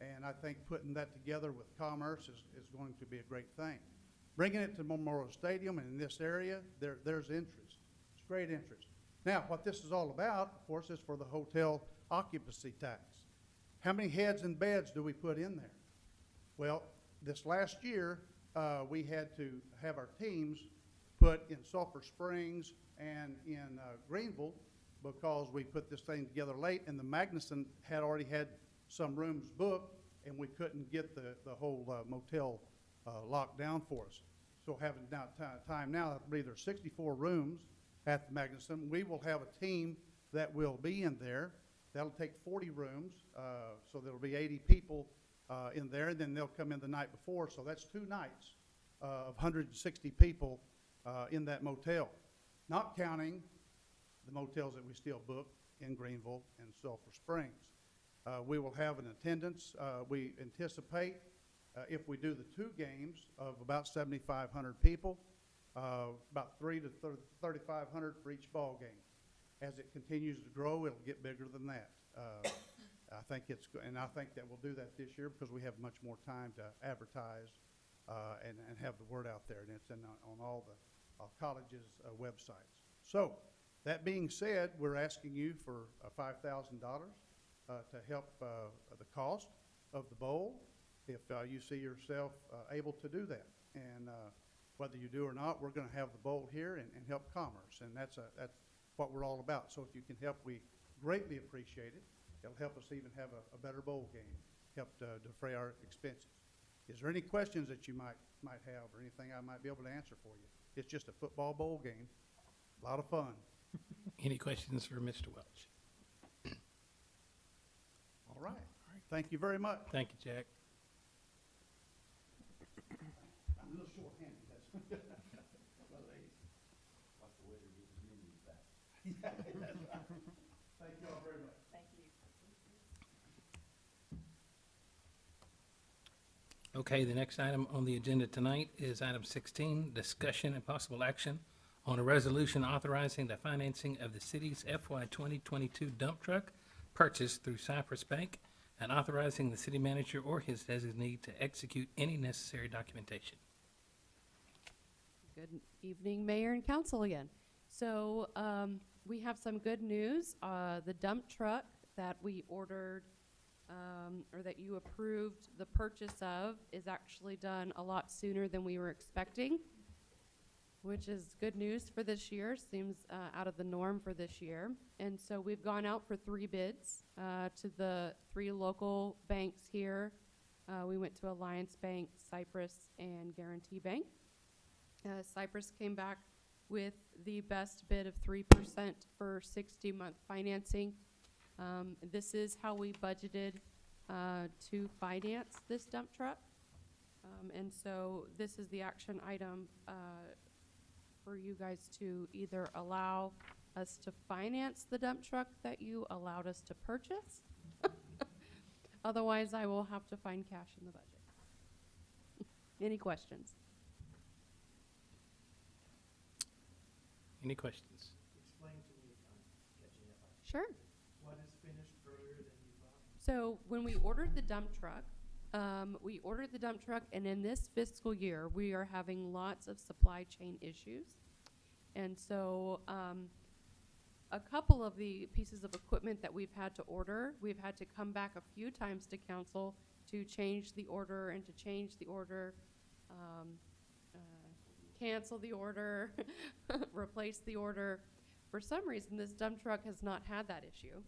and I think putting that together with commerce is going to be a great thing. Bringing it to Memorial Stadium and in this area, there's interest. It's great interest. Now, what this is all about, of course, is for the hotel occupancy tax. How many heads and beds do we put in there? Well, this last year, we had to have our teams put in Sulphur Springs and in Greenville because we put this thing together late, and the Magnuson had already had some rooms booked, and we couldn't get the whole motel locked down for us. So having now time now, I believe there's 64 rooms at the Magnuson. We will have a team that will be in there. That'll take 40 rooms, so there'll be 80 people in there, and then they'll come in the night before. So that's 2 nights of 160 people in that motel, not counting the motels that we still book in Greenville and Sulphur Springs. We will have an attendance. We anticipate, if we do the 2 games, of about 7,500 people, about 300 to 3,500 for each ball game. As it continues to grow, it'll get bigger than that. I think I think that we'll do that this year because we have much more time to advertise and have the word out there, and it's on all the colleges' websites. So, that being said, we're asking you for $5,000 to help the cost of the bowl, if you see yourself able to do that. And whether you do or not, we're going to have the bowl here and help commerce, and that's what we're all about. So if you can help, we greatly appreciate it. It'll help us even have a better bowl game. help defray our expenses. Is there any questions that you might have, or anything I might be able to answer for you? It's just a football bowl game, a lot of fun. Any questions for Mr. Welch? All right. Thank you very much. Thank you, Jack. I'm a little short-handed, that's. Yeah, that's right. Thank you all very much. Thank you. Okay, the next item on the agenda tonight is item 16, discussion and possible action on a resolution authorizing the financing of the city's FY 2022 dump truck purchase through Cypress Bank and authorizing the city manager or his designee to execute any necessary documentation. Good evening, Mayor and Council again. So, we have some good news. The dump truck that we ordered, or that you approved the purchase of, is actually done a lot sooner than we were expecting, which is good news for this year. Seems out of the norm for this year. And so we've gone out for 3 bids to the 3 local banks here. We went to Alliance Bank, Cypress, and Guarantee Bank. Cypress came back with the best bid of 3% for 60-month financing. This is how we budgeted to finance this dump truck. And so this is the action item for you guys to either allow us to finance the dump truck that you allowed us to purchase. Otherwise, I will have to find cash in the budget. Any questions? Any questions? Explain to me if I'm catching up. Sure. What is finished earlier than you thought? So when we ordered the dump truck, and in this fiscal year, we are having lots of supply chain issues. And so a couple of the pieces of equipment that we've had to order, we've had to come back a few times to council to change the order and to change the order, cancel the order, replace the order. For some reason, this dump truck has not had that issue.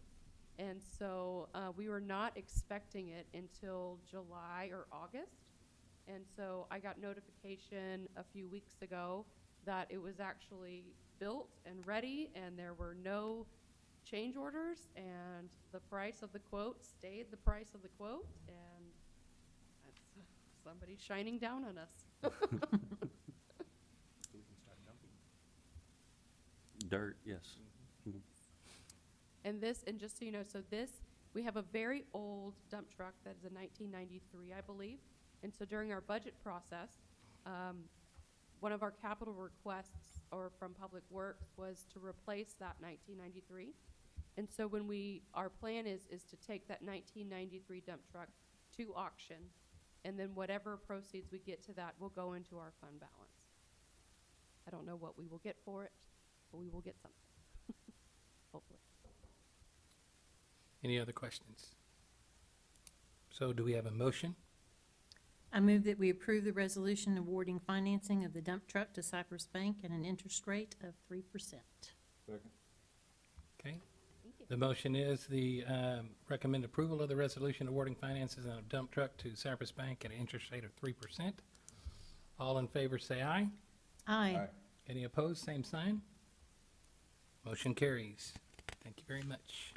And so we were not expecting it until July or August. And so I got notification a few weeks ago that it was actually built and ready, and there were no change orders, and the price of the quote stayed the price of the quote, and that's somebody shining down on us. Dirt, yes. Mhm. And this, and just so you know, so this, we have a very old dump truck that is a 1993, I believe. And so during our budget process, one of our capital requests or from Public Works was to replace that 1993. And so when our plan is to take that 1993 dump truck to auction, and then whatever proceeds we get to that will go into our fund balance. I don't know what we will get for it, but we will get something, hopefully. Any other questions? So do we have a motion? I move that we approve the resolution awarding financing of the dump truck to Cypress Bank at an interest rate of 3%. Second. Okay. Thank you. The motion is the recommend approval of the resolution awarding finances on a dump truck to Cypress Bank at an interest rate of 3%. All in favor say aye. Aye. Any opposed, same sign. Motion carries. Thank you very much.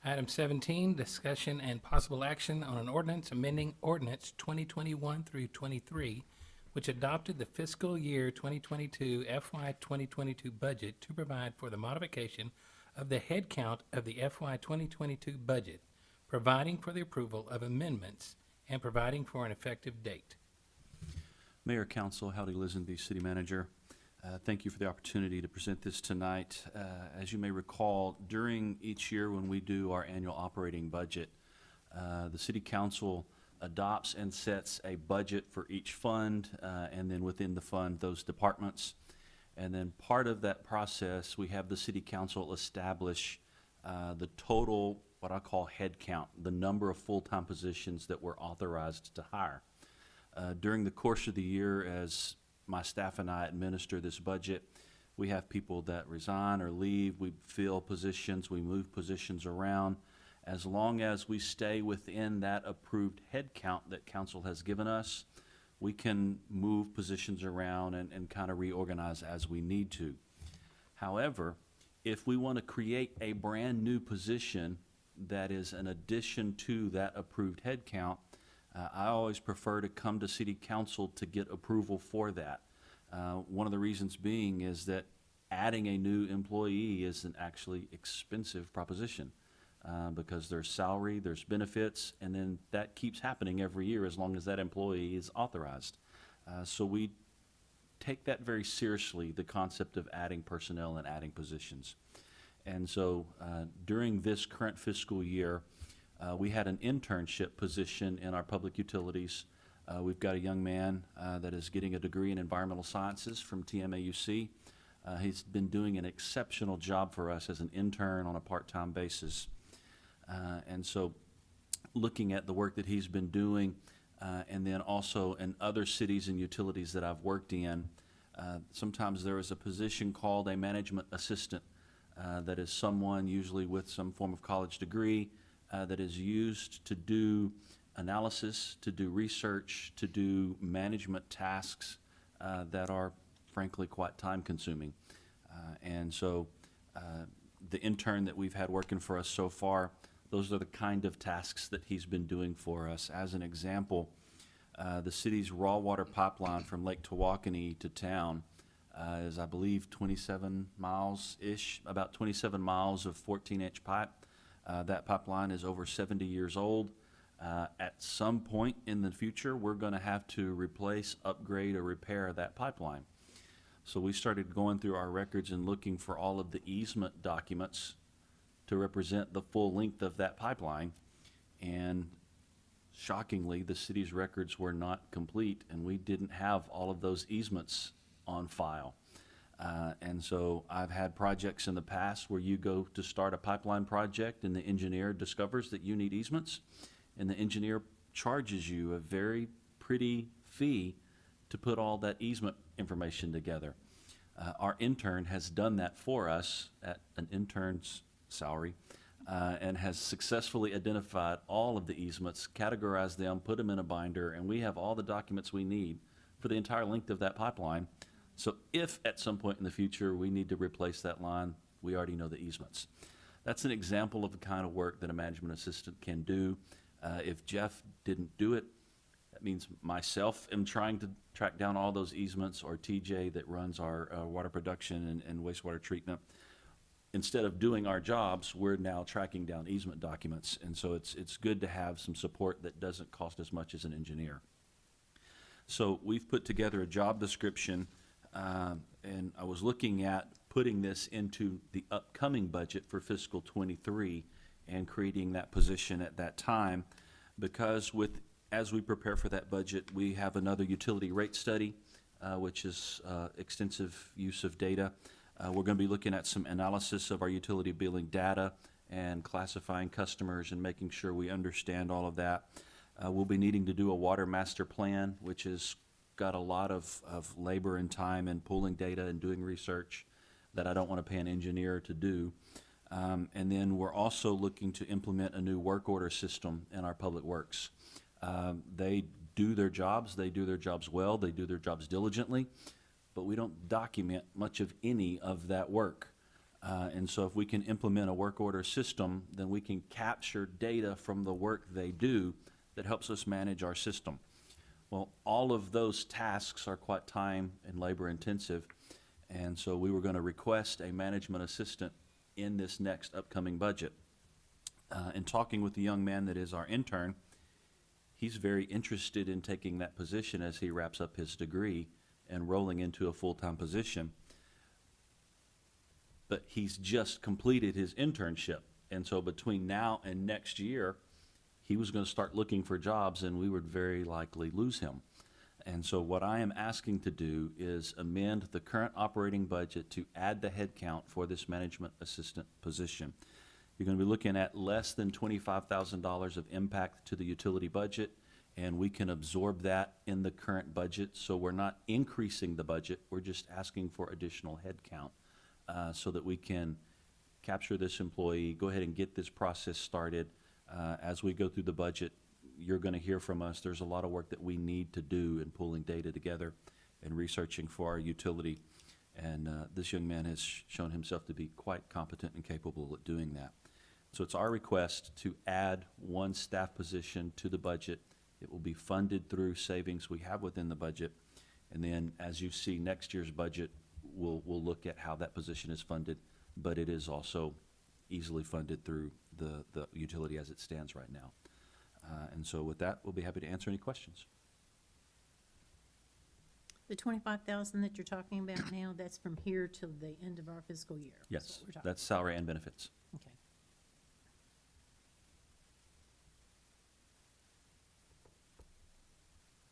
Item 17, discussion and possible action on an ordinance amending ordinance 2021 through 23, which adopted the fiscal year 2022 FY 2022 budget to provide for the modification of the head count of the FY 2022 budget, providing for the approval of amendments, and providing for an effective date. Mayor, Council, Howdy Lisenby, City Manager. Thank you for the opportunity to present this tonight. As you may recall, during each year when we do our annual operating budget, the City Council adopts and sets a budget for each fund, and then within the fund, those departments. And then part of that process, we have the City Council establish the total, what I call head count, the number of full-time positions that we're authorized to hire. During the course of the year, as my staff and I administer this budget, we have people that resign or leave, we fill positions, we move positions around, As long as we stay within that approved head count that council has given us, we can move positions around and kind of reorganize as we need to. However, if we want to create a brand-new position that is an addition to that approved head count, I always prefer to come to city council to get approval for that. One of the reasons being is that adding a new employee is an actually expensive proposition, because there's salary, there's benefits, and then that keeps happening every year as long as that employee is authorized. So we take that very seriously, the concept of adding personnel and adding positions. And so during this current fiscal year, we had an internship position in our public utilities. We've got a young man that is getting a degree in environmental sciences from TMAUC. He's been doing an exceptional job for us as an intern on a part-time basis. And so looking at the work that he's been doing, and then also in other cities and utilities that I've worked in, sometimes there is a position called a management assistant that is someone usually with some form of college degree that is used to do analysis, to do research, to do management tasks that are frankly quite time-consuming. And so the intern that we've had working for us so far, those are the kind of tasks that he's been doing for us. As an example, the city's raw water pipeline from Lake Tawakoni to town is, I believe, 27 miles-ish, about 27 miles of 14-inch pipe. That pipeline is over 70 years old. At some point in the future, we're going to have to replace, upgrade, or repair that pipeline. So we started going through our records and looking for all of the easement documents to represent the full length of that pipeline. And shockingly, the city's records were not complete, and we didn't have all of those easements on file. And so I've had projects in the past where you go to start a pipeline project and the engineer discovers that you need easements, and the engineer charges you a very pretty fee to put all that easement information together. Our intern has done that for us at an intern's salary, and has successfully identified all of the easements, categorized them, put them in a binder, and we have all the documents we need for the entire length of that pipeline. So if at some point in the future we need to replace that line, we already know the easements. That's an example of the kind of work that a management assistant can do. If Jeff didn't do it, that means myself am trying to track down all those easements, or TJ that runs our water production and wastewater treatment. Instead of doing our jobs, we're now tracking down easement documents. And so it's good to have some support that doesn't cost as much as an engineer. So we've put together a job description, and I was looking at putting this into the upcoming budget for fiscal '23 and creating that position at that time, because as we prepare for that budget, we have another utility rate study, which is extensive use of data. We're going to be looking at some analysis of our utility billing data and classifying customers and making sure we understand all of that. We'll be needing to do a water master plan, which has got a lot of labor and time and pulling data and doing research that I don't want to pay an engineer to do. And then we're also looking to implement a new work order system in our public works. They do their jobs well, they do their jobs diligently, but we don't document much of any of that work. And so if we can implement a work order system, then we can capture data from the work they do that helps us manage our system. Well, all of those tasks are quite time and labor intensive, and so we were going to request a management assistant in this next upcoming budget. In talking with the young man that is our intern, he's very interested in taking that position as he wraps up his degree and rolling into a full-time position. But he's just completed his internship, and so between now and next year, he was going to start looking for jobs, and we would very likely lose him. And so what I am asking to do is amend the current operating budget to add the headcount for this management assistant position. You're going to be looking at less than $25,000 of impact to the utility budget, and we can absorb that in the current budget. So we're not increasing the budget, we're just asking for additional headcount so that we can capture this employee, go ahead and get this process started, As we go through the budget, you're going to hear from us. There's a lot of work that we need to do in pulling data together and researching for our utility. And this young man has shown himself to be quite competent and capable at doing that. So it's our request to add one staff position to the budget. It will be funded through savings we have within the budget. And then as you see next year's budget, we'll look at how that position is funded. But it is also easily funded through the utility as it stands right now. And so with that, we'll be happy to answer any questions. The 25,000 that you're talking about now, that's from here till the end of our fiscal year? is Yes, what we're talking that's salary and benefits. about. Okay.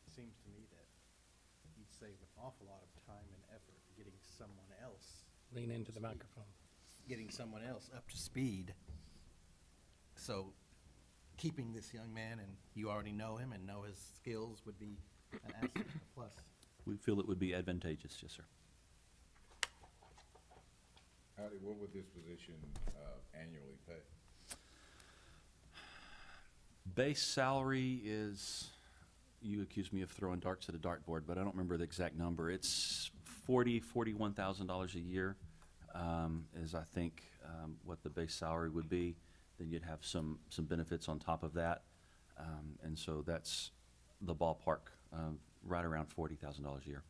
It seems to me that you'd save an awful lot of time and effort getting someone else. Lean into the microphone. Getting someone else up to speed. So keeping this young man, and you already know him and know his skills, would be an asset, a plus. We feel it would be advantageous, yes, sir. Howdy, what would this position annually pay? Base salary is, you accuse me of throwing darts at a dartboard, but I don't remember the exact number. It's $41,000 a year is, I think, what the base salary would be. Then you'd have some benefits on top of that. And so that's the ballpark, right around $40,000 a year.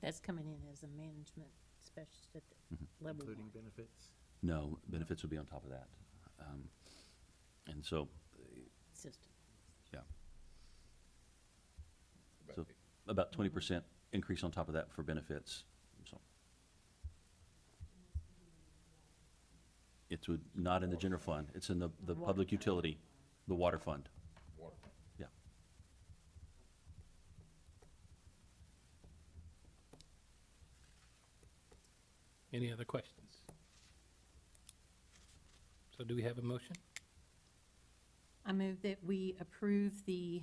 That's coming in as a management specialist at the level one. Including benefits? No, benefits would be on top of that. And so, System. yeah. So about 20% increase on top of that for benefits, so. It would, not in the general fund, it's in the public utility, the water fund, Water. yeah. Any other questions? So do we have a motion? I move that we approve the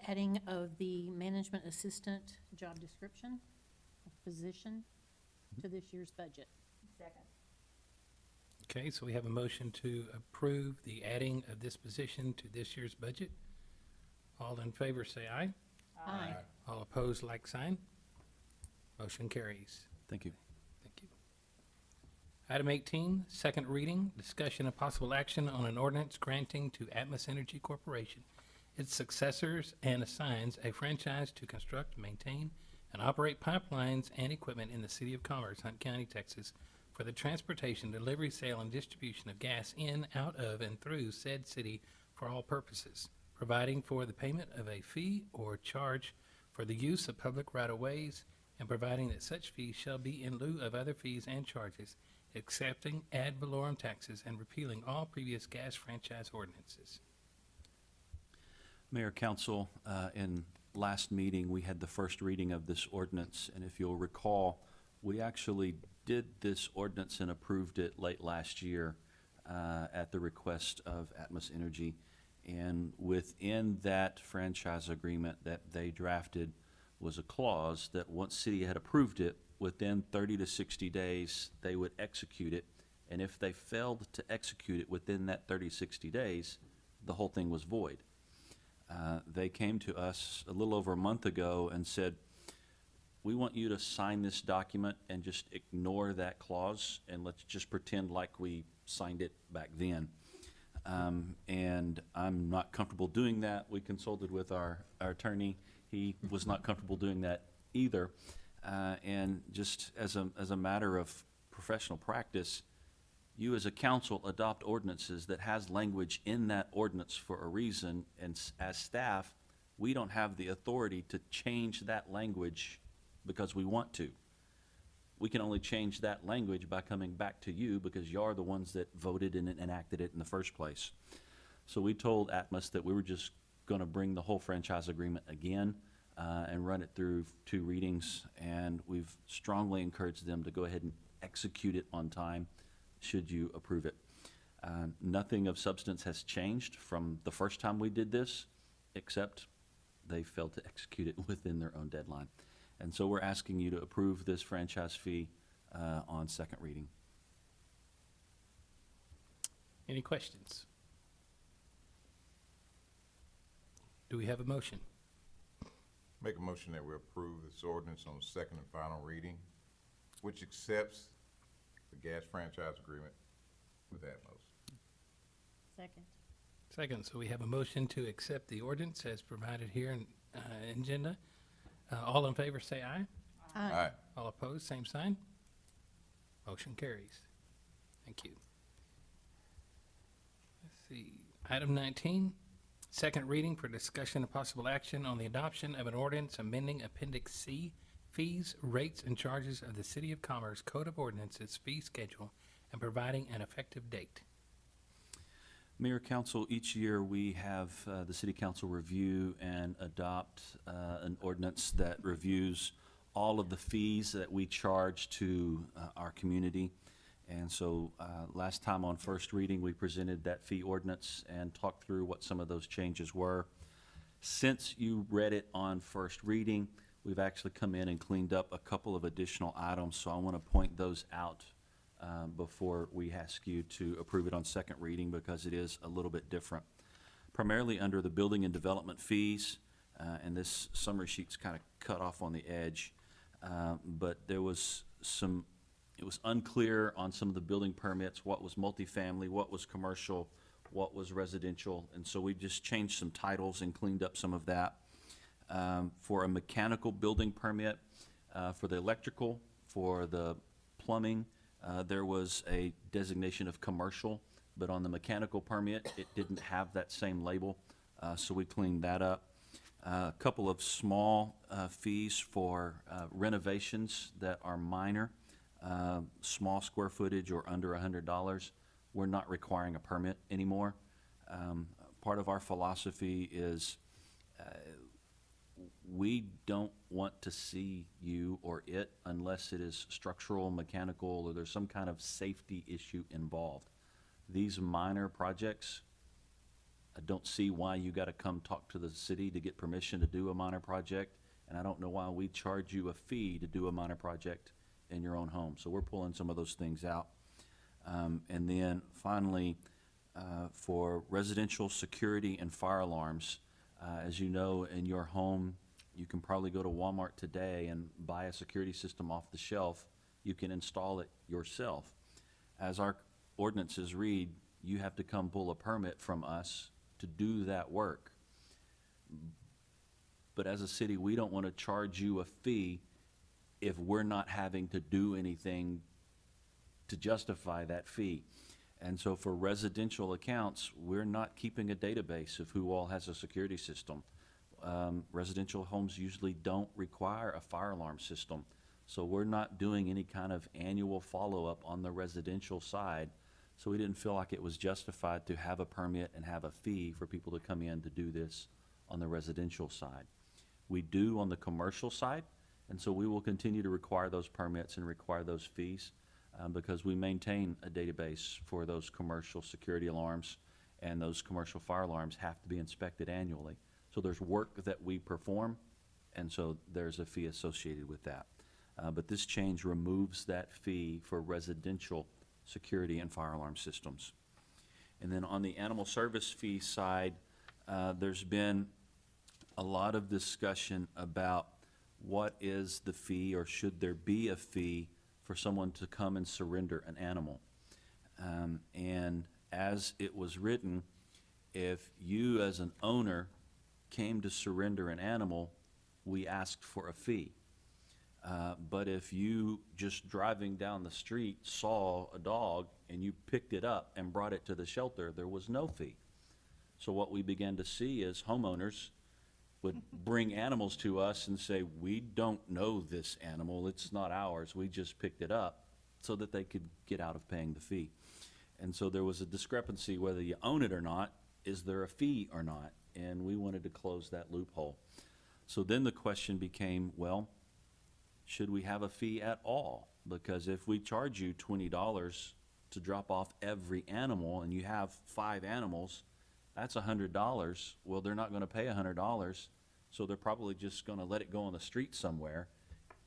adding of the management assistant job description position to this year's budget. Second. Okay, so we have a motion to approve the adding of this position to this year's budget. All in favor, say aye. Aye. All opposed, like sign. Motion carries. Thank you. Thank you. Item 18, second reading, discussion of possible action on an ordinance granting to Atmos Energy Corporation its successors and assigns a franchise to construct, maintain, and operate pipelines and equipment in the city of Commerce, Hunt County, Texas, for the transportation, delivery, sale, and distribution of gas in, out of, and through said city for all purposes, providing for the payment of a fee or charge for the use of public right-of-ways, and providing that such fees shall be in lieu of other fees and charges, accepting ad valorem taxes, and repealing all previous gas franchise ordinances. Mayor, Council, in last meeting, we had the first reading of this ordinance, and if you'll recall, we actually did this ordinance and approved it late last year at the request of Atmos Energy. And within that franchise agreement that they drafted was a clause that once city had approved it, within 30 to 60 days, they would execute it. And if they failed to execute it within that 30, 60 days, the whole thing was void. They came to us a little over a month ago and said, we want you to sign this document and just ignore that clause, and let's just pretend like we signed it back then. And I'm not comfortable doing that. We consulted with our attorney. He was not comfortable doing that either. And just as a matter of professional practice, you as a council adopt ordinances that has language in that ordinance for a reason, and as staff, we don't have the authority to change that language because we want to. We can only change that language by coming back to you because you're the ones that voted and enacted it in the first place. So we told Atmos that we were just gonna bring the whole franchise agreement again and run it through 2 readings, and we've strongly encouraged them to go ahead and execute it on time should you approve it. Nothing of substance has changed from the first time we did this, except they failed to execute it within their own deadline. And so we're asking you to approve this franchise fee on second reading. Any questions? Do we have a motion? Make a motion that we approve this ordinance on second and final reading, which accepts the gas franchise agreement with Atmos. Second. Second, so we have a motion to accept the ordinance as provided here in agenda. All in favor, say aye. Aye. All opposed, same sign. Motion carries. Thank you. Let's see, item 19, second reading for discussion of possible action on the adoption of an ordinance amending Appendix C, fees, rates, and charges of the City of Commerce Code of Ordinances fee schedule and providing an effective date. Mayor, Council, each year we have the City Council review and adopt an ordinance that reviews all of the fees that we charge to our community. And so last time on first reading, we presented that fee ordinance and talked through what some of those changes were. Since you read it on first reading, we've actually come in and cleaned up a couple of additional items, so I want to point those out before we ask you to approve it on second reading, because it is a little bit different. Primarily under the building and development fees, and this summary sheet's kind of cut off on the edge, but there was some, it was unclear on some of the building permits, what was multifamily, what was commercial, what was residential, and so we just changed some titles and cleaned up some of that. For a mechanical building permit, for the electrical, for the plumbing, there was a designation of commercial, but on the mechanical permit, it didn't have that same label, so we cleaned that up. A couple of small fees for renovations that are minor, small square footage or under $100. We're not requiring a permit anymore. Part of our philosophy is we don't want to see you or it unless it is structural, mechanical, or there's some kind of safety issue involved. These minor projects, I don't see why you got to come talk to the city to get permission to do a minor project, and I don't know why we charge you a fee to do a minor project in your own home. So we're pulling some of those things out. And then finally, for residential security and fire alarms, as you know, in your home, you can probably go to Walmart today and buy a security system off the shelf. You can install it yourself. As our ordinances read, you have to come pull a permit from us to do that work. But as a city, we don't want to charge you a fee if we're not having to do anything to justify that fee. And so for residential accounts, we're not keeping a database of who all has a security system. Residential homes usually don't require a fire alarm system. So we're not doing any kind of annual follow-up on the residential side. So we didn't feel like it was justified to have a permit and have a fee for people to come in to do this on the residential side. We do on the commercial side, and so we will continue to require those permits and require those fees because we maintain a database for those commercial security alarms, and those commercial fire alarms have to be inspected annually. So there's work that we perform, and so there's a fee associated with that. But this change removes that fee for residential security and fire alarm systems. And then on the animal service fee side, there's been a lot of discussion about what is the fee, or should there be a fee for someone to come and surrender an animal. And as it was written, if you as an owner came to surrender an animal, we asked for a fee. But if you just driving down the street saw a dog and you picked it up and brought it to the shelter, there was no fee. So what we began to see is homeowners would bring animals to us and say, we don't know this animal, it's not ours, we just picked it up, so that they could get out of paying the fee. And so there was a discrepancy whether you own it or not, is there a fee or not? And we wanted to close that loophole. So then the question became, well, should we have a fee at all? Because if we charge you $20 to drop off every animal and you have 5 animals, that's $100. Well, they're not going to pay $100, so they're probably just going to let it go on the street somewhere,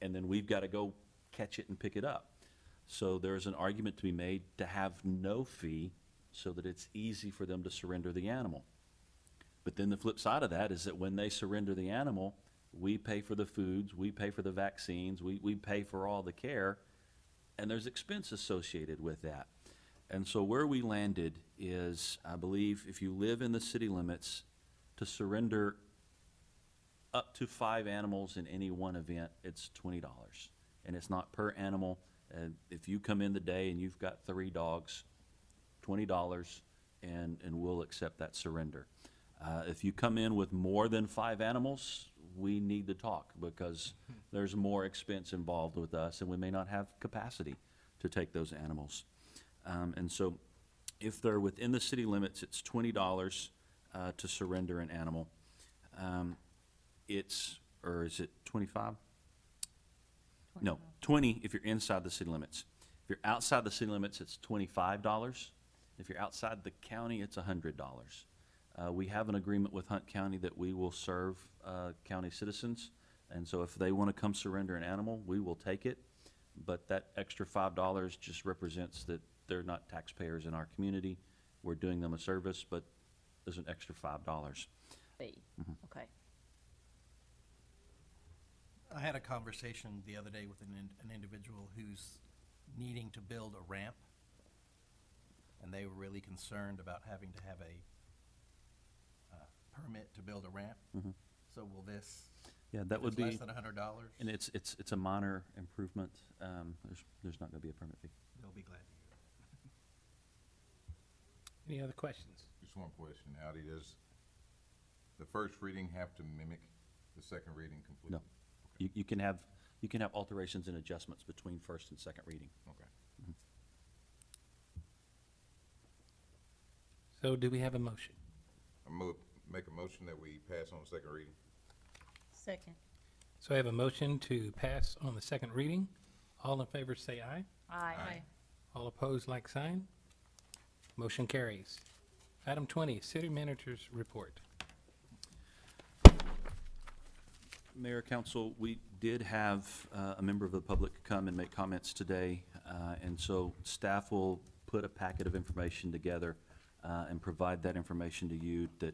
and then we've got to go catch it and pick it up. So there's an argument to be made to have no fee so that it's easy for them to surrender the animal. But then the flip side of that is that when they surrender the animal, we pay for the foods, we pay for the vaccines, we pay for all the care, and there's expense associated with that. And so where we landed is, I believe, if you live in the city limits, to surrender up to 5 animals in any one event, it's $20. And it's not per animal. If you come in the day and you've got 3 dogs, $20, and we'll accept that surrender. If you come in with more than 5 animals, we need to talk, because there's more expense involved with us, and we may not have capacity to take those animals. And so if they're within the city limits, it's $20 to surrender an animal. Or is it 25? No, 20 if you're inside the city limits. If you're outside the city limits, it's $25. If you're outside the county, it's $100. We have an agreement with Hunt County that we will serve county citizens, and so if they want to come surrender an animal, we will take it. But that extra $5 just represents that they're not taxpayers in our community. We're doing them a service, but there's an extra $5. Okay. I had a conversation the other day with an individual who's needing to build a ramp, and they were really concerned about having to have a permit to build a ramp. So will this, Yeah, that would be. less than $100, And it's a minor improvement. There's not going to be a permit fee. they'll be glad to hear it. Any other questions? Just one question, Howdy, does the first reading have to mimic the second reading completely? No. You can have alterations and adjustments between first and second reading. Okay. So do we have a motion? Make a motion that we pass on the second reading. Second. So I have a motion to pass on the second reading. All in favor say aye. Aye. All opposed, like sign. Motion carries. Item 20, City Manager's Report. Mayor, Council, we did have a member of the public come and make comments today, and so staff will put a packet of information together and provide that information to you that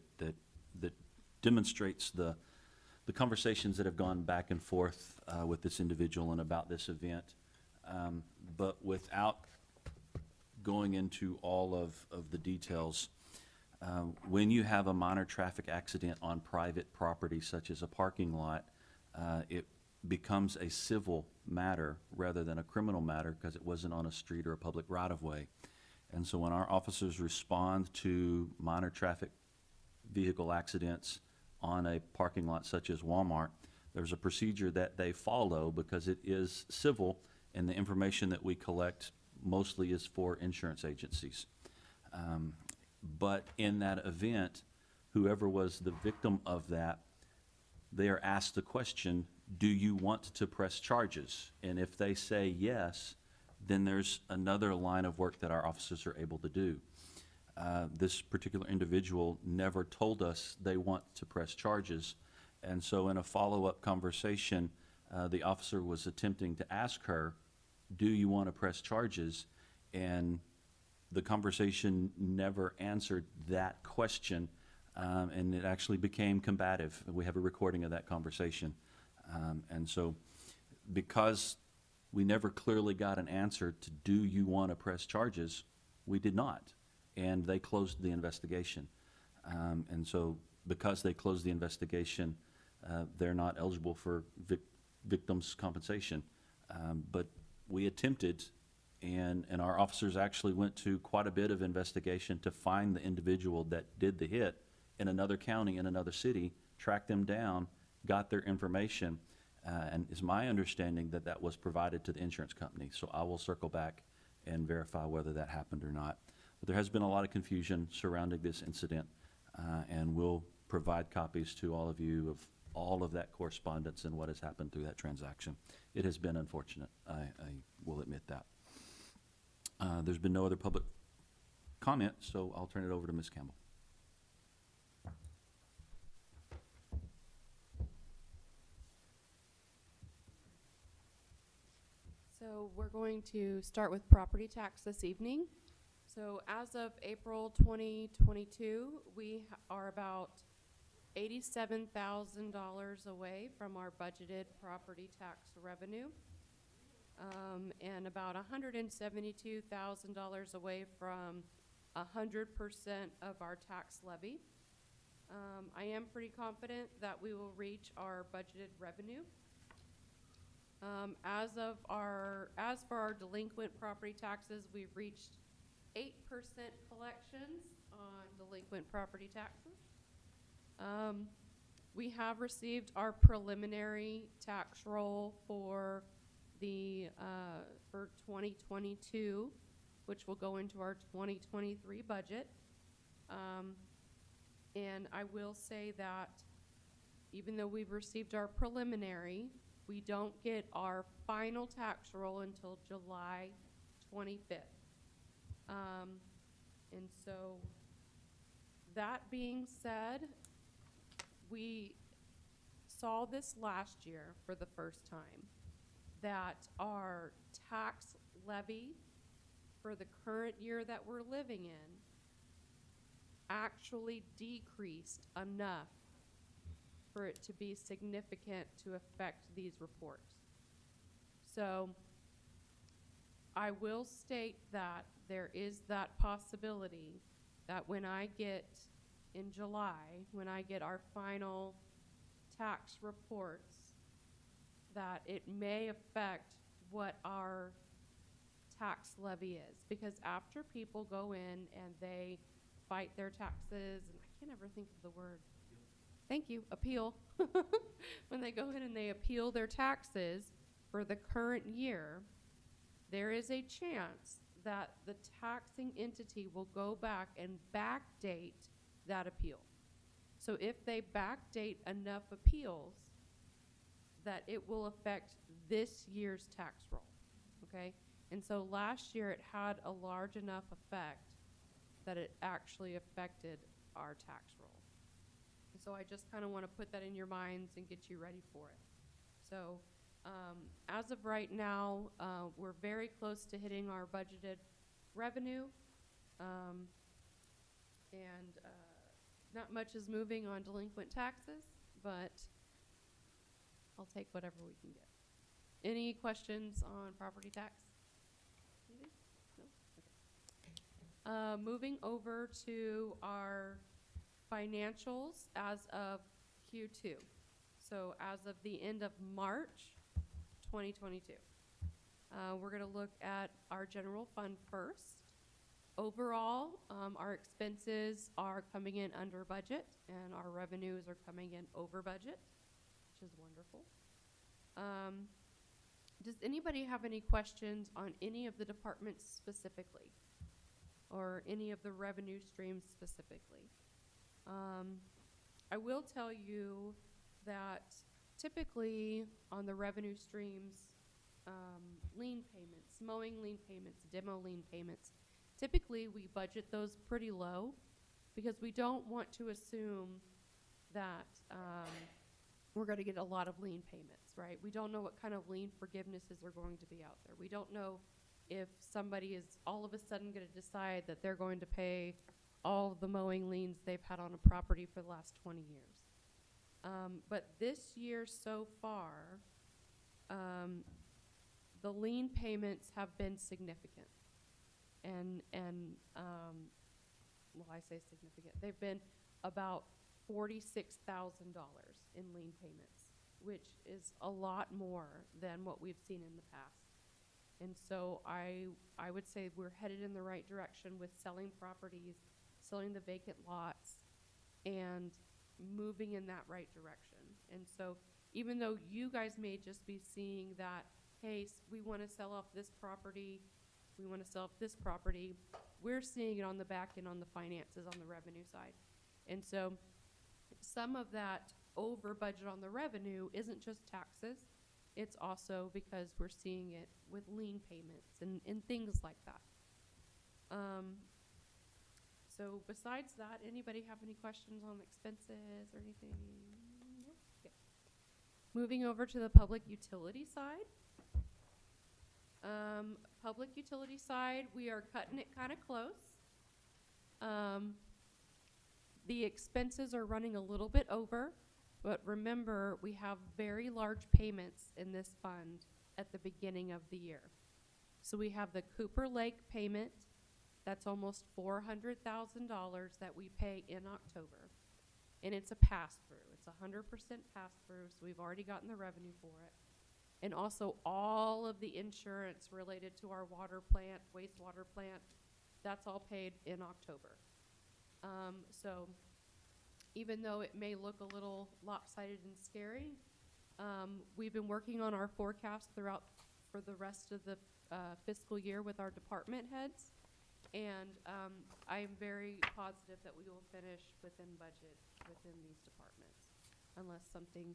demonstrates the conversations that have gone back and forth with this individual and about this event. But without going into all of the details, when you have a minor traffic accident on private property, such as a parking lot, it becomes a civil matter rather than a criminal matter, because it wasn't on a street or a public right-of-way. And so when our officers respond to minor traffic vehicle accidents on a parking lot such as Walmart, there's a procedure that they follow, because it is civil, and the information that we collect mostly is for insurance agencies. But in that event, whoever was the victim of that, they are asked the question, do you want to press charges? And if they say yes, then there's another line of work that our officers are able to do. This particular individual never told us they want to press charges, and so in a follow-up conversation, the officer was attempting to ask her, do you want to press charges? And the conversation never answered that question, and it actually became combative. We have a recording of that conversation. And so because we never clearly got an answer to do you want to press charges, we did not. And they closed the investigation. And so because they closed the investigation, they're not eligible for victims' compensation. But we attempted, and our officers actually went to quite a bit of investigation to find the individual that did the hit in another county, in another city, tracked them down, got their information, and it's my understanding that that was provided to the insurance company. So I will circle back and verify whether that happened or not. But there has been a lot of confusion surrounding this incident, and we'll provide copies to all of you of all of that correspondence and what has happened through that transaction. It has been unfortunate, I will admit that. There's been no other public comment, so I'll turn it over to Ms. Campbell. So we're going to start with property tax this evening. So as of April 2022, we are about $87,000 away from our budgeted property tax revenue, and about $172,000 away from 100% of our tax levy. I am pretty confident that we will reach our budgeted revenue. As for our delinquent property taxes, we've reached 8% collections on delinquent property taxes. We have received our preliminary tax roll for for 2022, which will go into our 2023 budget. And I will say that even though we've received our preliminary, we don't get our final tax roll until July 25th. And so, that being said, we saw this last year for the first time, that our tax levy for the current year that we're living in actually decreased enough for it to be significant to affect these reports. So I will state that there is that possibility that when I get, in July, when I get our final tax reports, that it may affect what our tax levy is. Because after people go in and they fight their taxes, and I can't ever think of the word. Thank you, appeal. When they go in and they appeal their taxes for the current year, there is a chance that the taxing entity will go back and backdate that appeal. So if they backdate enough appeals, that it will affect this year's tax roll, okay? And so last year it had a large enough effect that it actually affected our tax roll. And so I just kind of want to put that in your minds and get you ready for it. So as of right now, we're very close to hitting our budgeted revenue, and not much is moving on delinquent taxes, but I'll take whatever we can get. Any questions on property tax? Anything? No? Okay. Moving over to our financials as of Q2. So as of the end of March 2022. We're going to look at our general fund first. Overall, our expenses are coming in under budget and our revenues are coming in over budget, which is wonderful. Does anybody have any questions on any of the departments specifically, or any of the revenue streams specifically? I will tell you that typically on the revenue streams, lien payments, mowing lien payments, demo lien payments, typically we budget those pretty low because we don't want to assume that we're going to get a lot of lien payments, right? We don't know what kind of lien forgivenesses are going to be out there. We don't know if somebody is all of a sudden going to decide that they're going to pay all of the mowing liens they've had on a property for the last 20 years. But this year so far, the lien payments have been significant. Well, I say significant. They've been about $46,000 in lien payments, which is a lot more than what we've seen in the past. And so I would say we're headed in the right direction with selling properties, selling the vacant lots, and moving in that right direction. And so even though you guys may just be seeing that, hey, we want to sell off this property, we want to sell off this property, we're seeing it on the back end on the finances on the revenue side. And so some of that over budget on the revenue isn't just taxes, it's also because we're seeing it with lien payments and things like that. So besides that, anybody have any questions on expenses or anything? No? Okay. Moving over to the public utility side. Public utility side, we are cutting it kind of close. The expenses are running a little bit over, but remember, we have very large payments in this fund at the beginning of the year. So we have the Cooper Lake payment, that's almost $400,000 that we pay in October. And it's a pass-through. It's 100% pass-through, so we've already gotten the revenue for it. And also all of the insurance related to our water plant, wastewater plant, that's all paid in October. So even though it may look a little lopsided and scary, we've been working on our forecast throughout for the rest of the fiscal year with our department heads. And I am very positive that we will finish within budget within these departments, unless something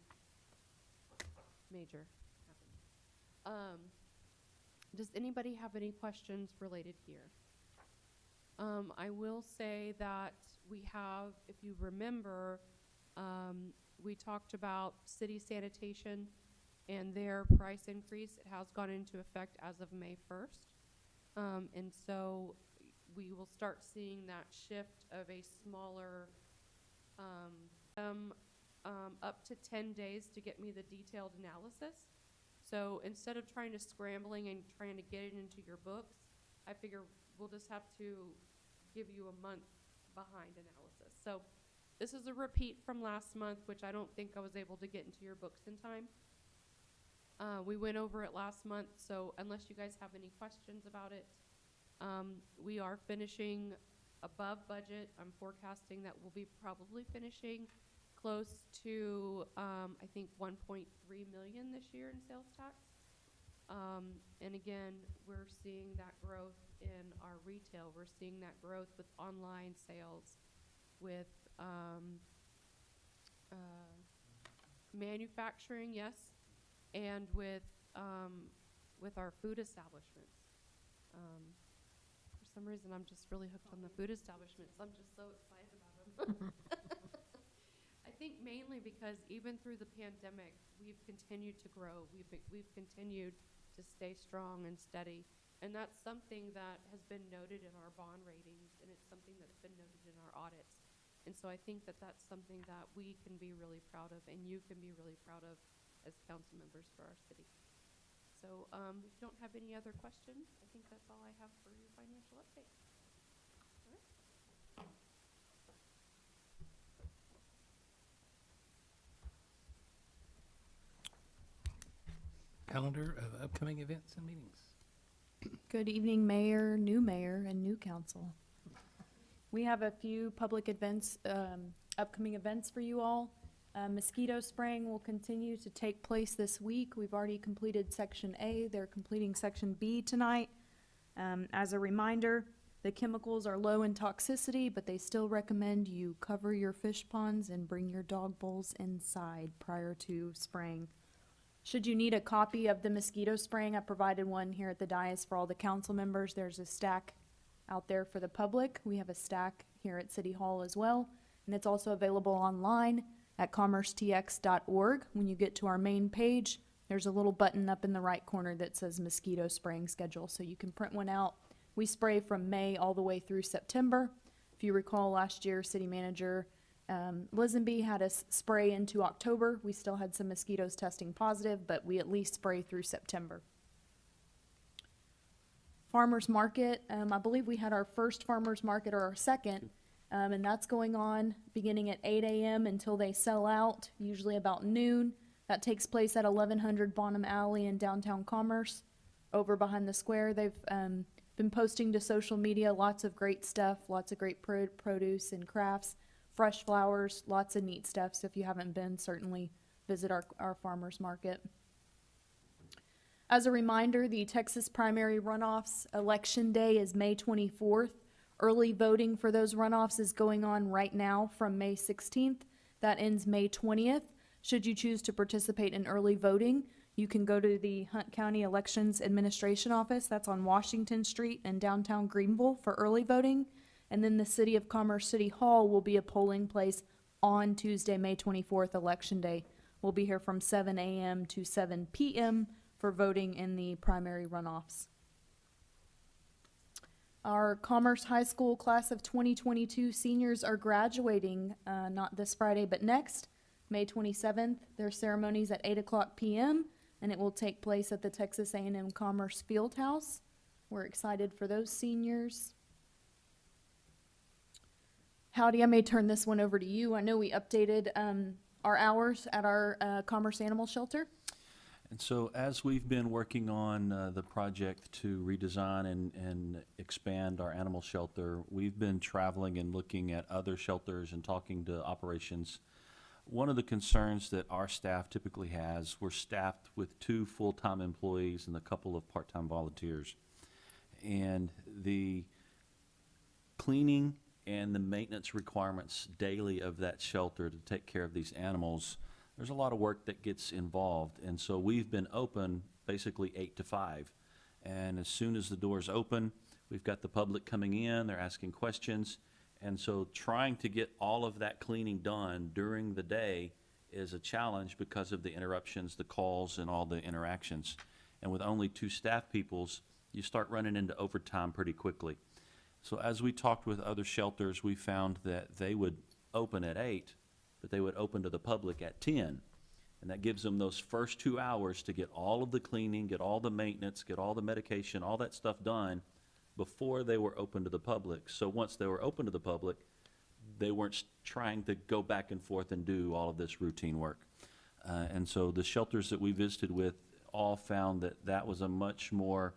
major happens. Does anybody have any questions related here? I will say that we have, if you remember, we talked about city sanitation and their price increase. It has gone into effect as of May 1st. And so we will start seeing that shift of a smaller, up to 10 days to get me the detailed analysis. So instead of trying to scrambling and trying to get it into your books, I figure we'll just have to give you a month behind analysis. So this is a repeat from last month, which I don't think I was able to get into your books in time. We went over it last month, so unless you guys have any questions about it, we are finishing above budget. I'm forecasting that we'll be probably finishing close to, I think, 1.3 million this year in sales tax. And again, we're seeing that growth in our retail. We're seeing that growth with online sales, with manufacturing, yes, and with our food establishments. For some reason, I'm just really hooked on the food establishments. I'm just so excited about them. I think mainly because even through the pandemic, we've continued to grow. We've continued to stay strong and steady. And that's something that has been noted in our bond ratings, and it's something that's been noted in our audits. And so I think that that's something that we can be really proud of, and you can be really proud of as council members for our city. So if you don't have any other questions, I think that's all I have for your financial update. All right. Calendar of upcoming events and meetings. Good evening, Mayor, and new council. We have a few public events, upcoming events for you all. Mosquito spraying will continue to take place this week. We've already completed Section A. They're completing Section B tonight. As a reminder, the chemicals are low in toxicity, but they still recommend you cover your fish ponds and bring your dog bowls inside prior to spraying. Should you need a copy of the mosquito spraying, I provided one here at the dais for all the council members. There's a stack out there for the public. We have a stack here at City Hall as well, and it's also available online at commercetx.org. When you get to our main page, there's a little button up in the right corner that says mosquito spraying schedule, so you can print one out. We spray from May all the way through September. If you recall, last year, City Manager Lisenby had us spray into October. We still had some mosquitoes testing positive, but we at least spray through September. Farmers Market, I believe we had our first Farmers Market, or our second, and that's going on beginning at 8 a.m. until they sell out, usually about noon. That takes place at 1100 Bonham Alley in downtown Commerce, over behind the square. They've been posting to social media lots of great stuff, lots of great produce and crafts, fresh flowers, lots of neat stuff. So if you haven't been, certainly visit our farmers market. As a reminder, the Texas primary runoffs election day is May 24th. Early voting for those runoffs is going on right now from May 16th. That ends May 20th. Should you choose to participate in early voting, you can go to the Hunt County Elections Administration Office. That's on Washington Street in downtown Greenville for early voting. And then the City of Commerce City Hall will be a polling place on Tuesday, May 24th, Election Day. We'll be here from 7 a.m. to 7 p.m. for voting in the primary runoffs. Our Commerce High School class of 2022 seniors are graduating, not this Friday, but next, May 27th. Their ceremony's at 8:00 p.m., and it will take place at the Texas A&M Commerce Fieldhouse. We're excited for those seniors. Howdy, I may turn this one over to you. I know we updated our hours at our Commerce Animal Shelter. And so as we've been working on the project to redesign and expand our animal shelter, we've been traveling and looking at other shelters and talking to operations. One of the concerns that our staff typically has, we're staffed with 2 full-time employees and a couple of part-time volunteers. And the cleaning and the maintenance requirements daily of that shelter to take care of these animals, there's a lot of work that gets involved. And so we've been open basically 8 to 5. And as soon as the doors open, we've got the public coming in, they're asking questions. And so trying to get all of that cleaning done during the day is a challenge because of the interruptions, the calls, and all the interactions. And with only 2 staff peoples, you start running into overtime pretty quickly. So as we talked with other shelters, we found that they would open at 8, but they would open to the public at 10. And that gives them those first 2 hours to get all of the cleaning, get all the maintenance, get all the medication, all that stuff done before they were open to the public. So once they were open to the public, they weren't trying to go back and forth and do all of this routine work. And so the shelters that we visited with all found that that was a much more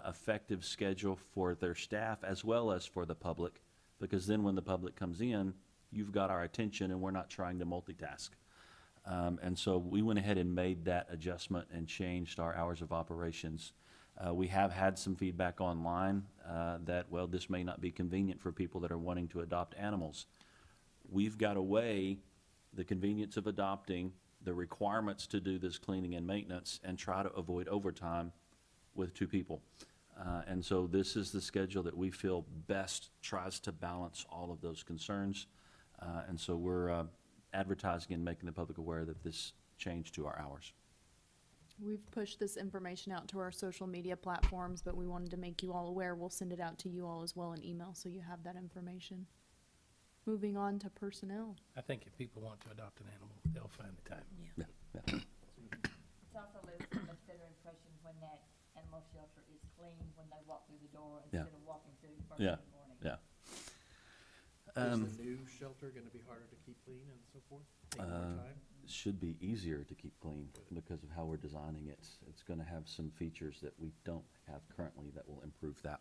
effective schedule for their staff as well as for the public, because then when the public comes in, you've got our attention and we're not trying to multitask. And so we went ahead and made that adjustment and changed our hours of operations. We have had some feedback online that, well, this may not be convenient for people that are wanting to adopt animals. We've got to weigh the convenience of adopting, the requirements to do this cleaning and maintenance, and try to avoid overtime with 2 people. And so this is the schedule that we feel best tries to balance all of those concerns. And so we're advertising and making the public aware that this changed to our hours. We've pushed this information out to our social media platforms, but we wanted to make you all aware. We'll send it out to you all as well in email, so you have that information. Moving on to personnel. I think if people want to adopt an animal, they'll find the time. Yeah. It's also leaves a much better impression when that animal shelter is clean when they walk through the door instead of walking through first thing in the morning. Yeah. Is the new shelter going to be harder to keep clean and so forth? Take more time? Should be easier to keep clean because of how we're designing it. It's going to have some features that we don't have currently that will improve that.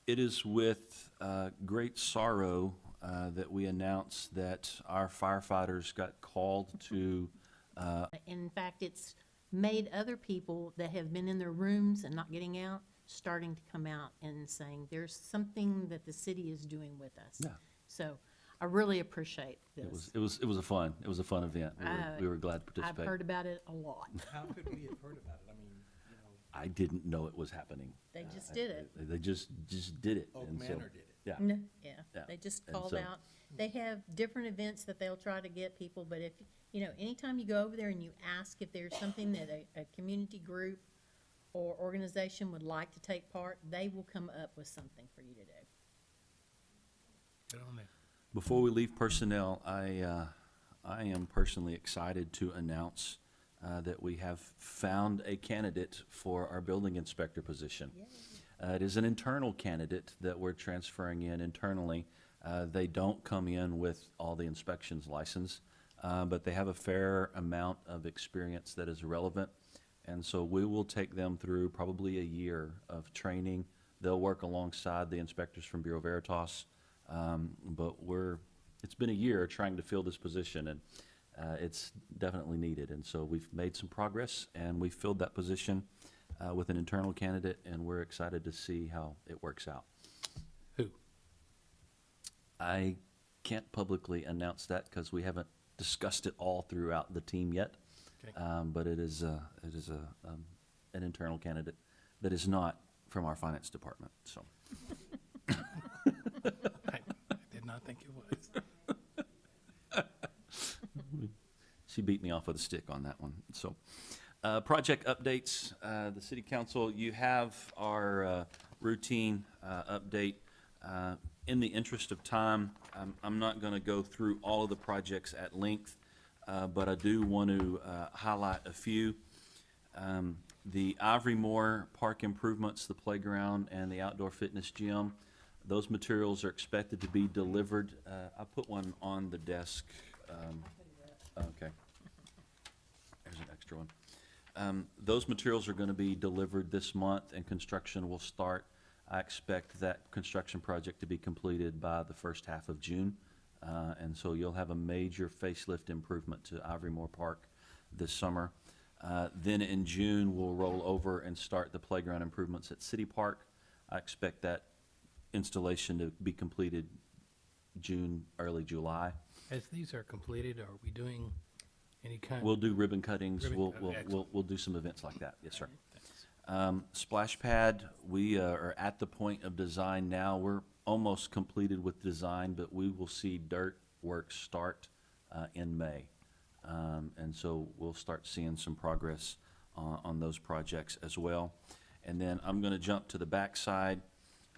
It is with great sorrow that we announce that our firefighters got called to In fact, it's made other people that have been in their rooms and not getting out, starting to come out and saying, there's something that the city is doing with us. Yeah. So I really appreciate this. It was a fun event. We were glad to participate. I've heard about it a lot. How could we have heard about it? I mean, you know. I didn't know it was happening. They just did it. They just did it. Oak and so- Manor did it. Yeah. No, yeah, Yeah. they just And called so- out. They have different events that they'll try to get people, but if, anytime you go over there and you ask if there's something that a community group or organization would like to take part, they will come up with something for you to do. Get on there. Before we leave personnel, I am personally excited to announce that we have found a candidate for our building inspector position. It is an internal candidate that we're transferring in internally. They don't come in with all the inspections license, but they have a fair amount of experience that is relevant. And so we will take them through probably a year of training. They'll work alongside the inspectors from Bureau Veritas. But it's been a year trying to fill this position, and it's definitely needed. And so we've made some progress, and we filled that position with an internal candidate, and we're excited to see how it works out. Who? I can't publicly announce that because we haven't discussed it all throughout the team yet. Okay. But it is an internal candidate that is not from our finance department, so. I did not think it was. She beat me off with a stick on that one. So, project updates. The city council, you have our routine update. In the interest of time, I'm not going to go through all of the projects at length, but I do want to highlight a few. The Ivory Moore Park improvements, the playground and the outdoor fitness gym, those materials are expected to be delivered. I put one on the desk. Okay. There's an extra one. Those materials are going to be delivered this month, and construction will start. I expect that construction project to be completed by the first half of June. And so you'll have a major facelift improvement to Ivory Moore Park this summer. Then in June, we'll roll over and start the playground improvements at City Park. I expect that installation to be completed June, early July. As these are completed, are we doing any kind? We'll do ribbon cuttings. Excellent. We'll do some events like that. Yes, sir. Splash pad, we are at the point of design now. We're almost completed with design, but we will see dirt work start in May. And so we'll start seeing some progress on those projects as well. And then I'm going to jump to the backside.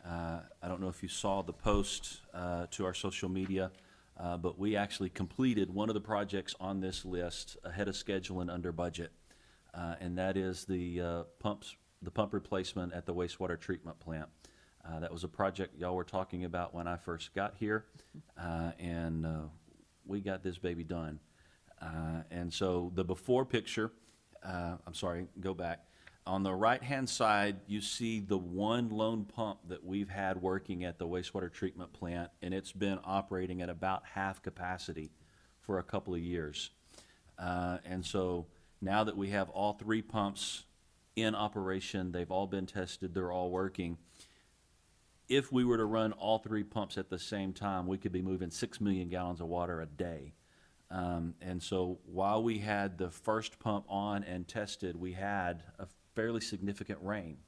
I don't know if you saw the post to our social media, but we actually completed one of the projects on this list ahead of schedule and under budget. And that is the pump replacement at the wastewater treatment plant. That was a project y'all were talking about when I first got here, and we got this baby done. And so the before picture, I'm sorry, go back. On the right-hand side, you see the one lone pump that we've had working at the wastewater treatment plant, and it's been operating at about half capacity for a couple of years. And so now that we have all three pumps in operation, they've all been tested, they're all working. If we were to run all three pumps at the same time, we could be moving 6 million gallons of water a day. And so while we had the first pump on and tested, we had a fairly significant rain.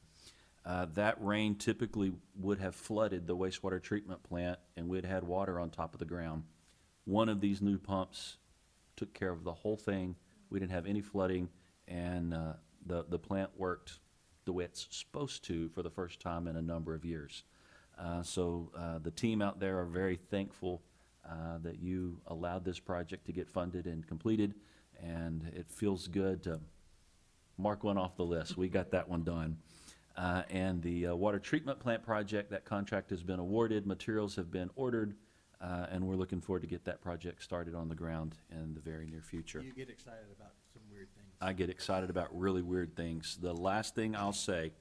That rain typically would have flooded the wastewater treatment plant, and we'd had water on top of the ground. One of these new pumps took care of the whole thing. We didn't have any flooding, and the plant worked the way it's supposed to for the first time in a number of years. So the team out there are very thankful that you allowed this project to get funded and completed, and it feels good to mark one off the list. We got that one done. And the water treatment plant project, that contract has been awarded, materials have been ordered, and we're looking forward to get that project started on the ground in the very near future. You get excited about some weird things. I get excited about really weird things. The last thing I'll say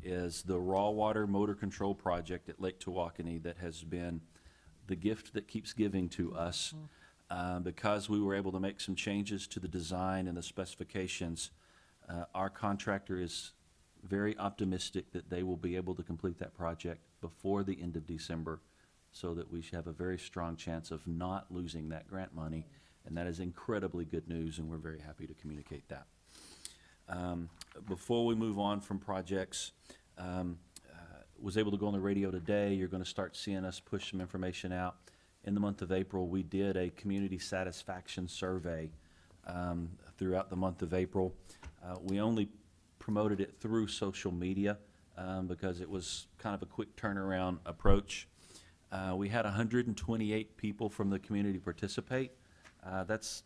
is the raw water motor control project at Lake Tawakoni that has been the gift that keeps giving to us. Because we were able to make some changes to the design and the specifications, our contractor is very optimistic that they will be able to complete that project before the end of December, so that we should have a very strong chance of not losing that grant money. And that is incredibly good news, and we're very happy to communicate that. Before we move on from projects, was able to go on the radio today. You're going to start seeing us push some information out. In the month of April, we did a community satisfaction survey throughout the month of April. We only promoted it through social media because it was kind of a quick turnaround approach. We had 128 people from the community participate. That's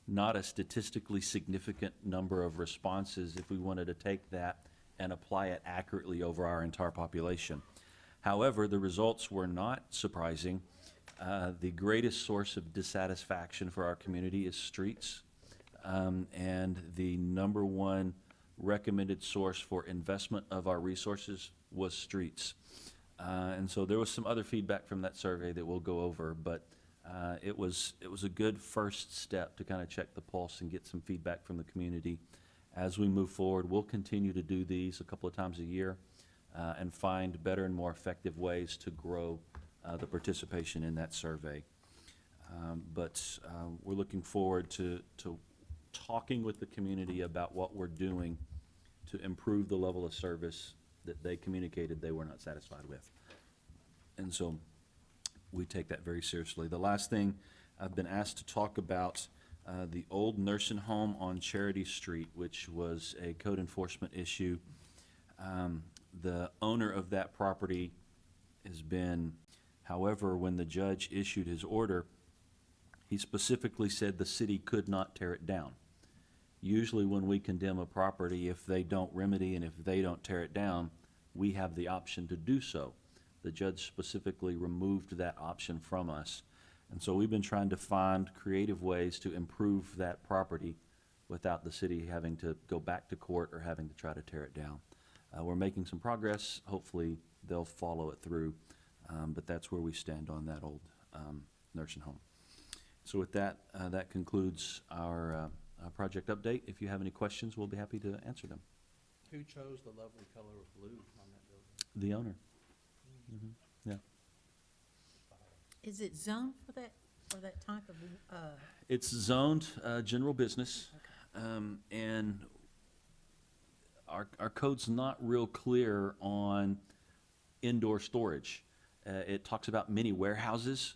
not a statistically significant number of responses if we wanted to take that and apply it accurately over our entire population. However, the results were not surprising. The greatest source of dissatisfaction for our community is streets, and the number one recommended source for investment of our resources was streets. And so there was some other feedback from that survey that we'll go over, but it was a good first step to kind of check the pulse and get some feedback from the community. As we move forward, we'll continue to do these a couple of times a year and find better and more effective ways to grow the participation in that survey. But we're looking forward to talking with the community about what we're doing to improve the level of service that they communicated they were not satisfied with. And so we take that very seriously. The last thing, I've been asked to talk about the old nursing home on Charity Street, which was a code enforcement issue. The owner of that property has been, however, when the judge issued his order, he specifically said the city could not tear it down. Usually when we condemn a property, if they don't remedy and if they don't tear it down, we have the option to do so. The judge specifically removed that option from us. And so we've been trying to find creative ways to improve that property without the city having to go back to court or having to try to tear it down. We're making some progress. Hopefully, they'll follow it through. But that's where we stand on that old nursing home. So with that, that concludes our project update. If you have any questions, we'll be happy to answer them. Who chose the lovely color of blue on that building? The owner. Yeah. Is it zoned for that type of, It's zoned general business, and our code's not real clear on indoor storage. It talks about mini warehouses.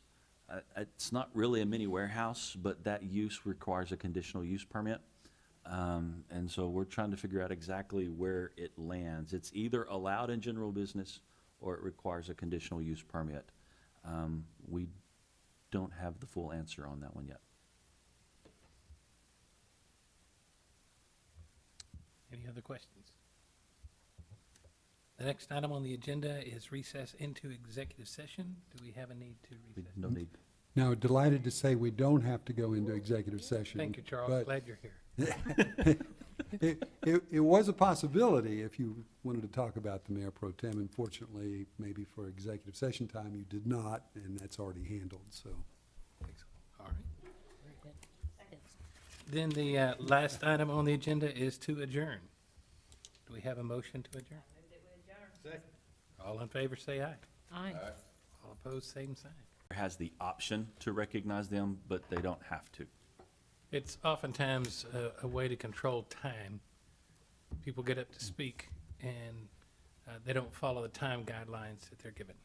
It's not really a mini warehouse, but that use requires a conditional use permit. And so we're trying to figure out exactly where it lands. It's either allowed in general business or it requires a conditional use permit. We don't have the full answer on that one yet. Any other questions? The next item on the agenda is recess into executive session. Do we have a need to recess? No need. Now, delighted to say we don't have to go into executive session. Thank you, Charles. but Glad you're here. It was a possibility if you wanted to talk about the mayor pro tem. Unfortunately, maybe for executive session time, you did not, and that's already handled, so. All right. Then the last item on the agenda is to adjourn. Do we have a motion to adjourn? All in favor, say aye. aye. All opposed, same sign. Has the option to recognize them, but they don't have to. It's oftentimes a way to control time. People get up to speak, and they don't follow the time guidelines that they're given.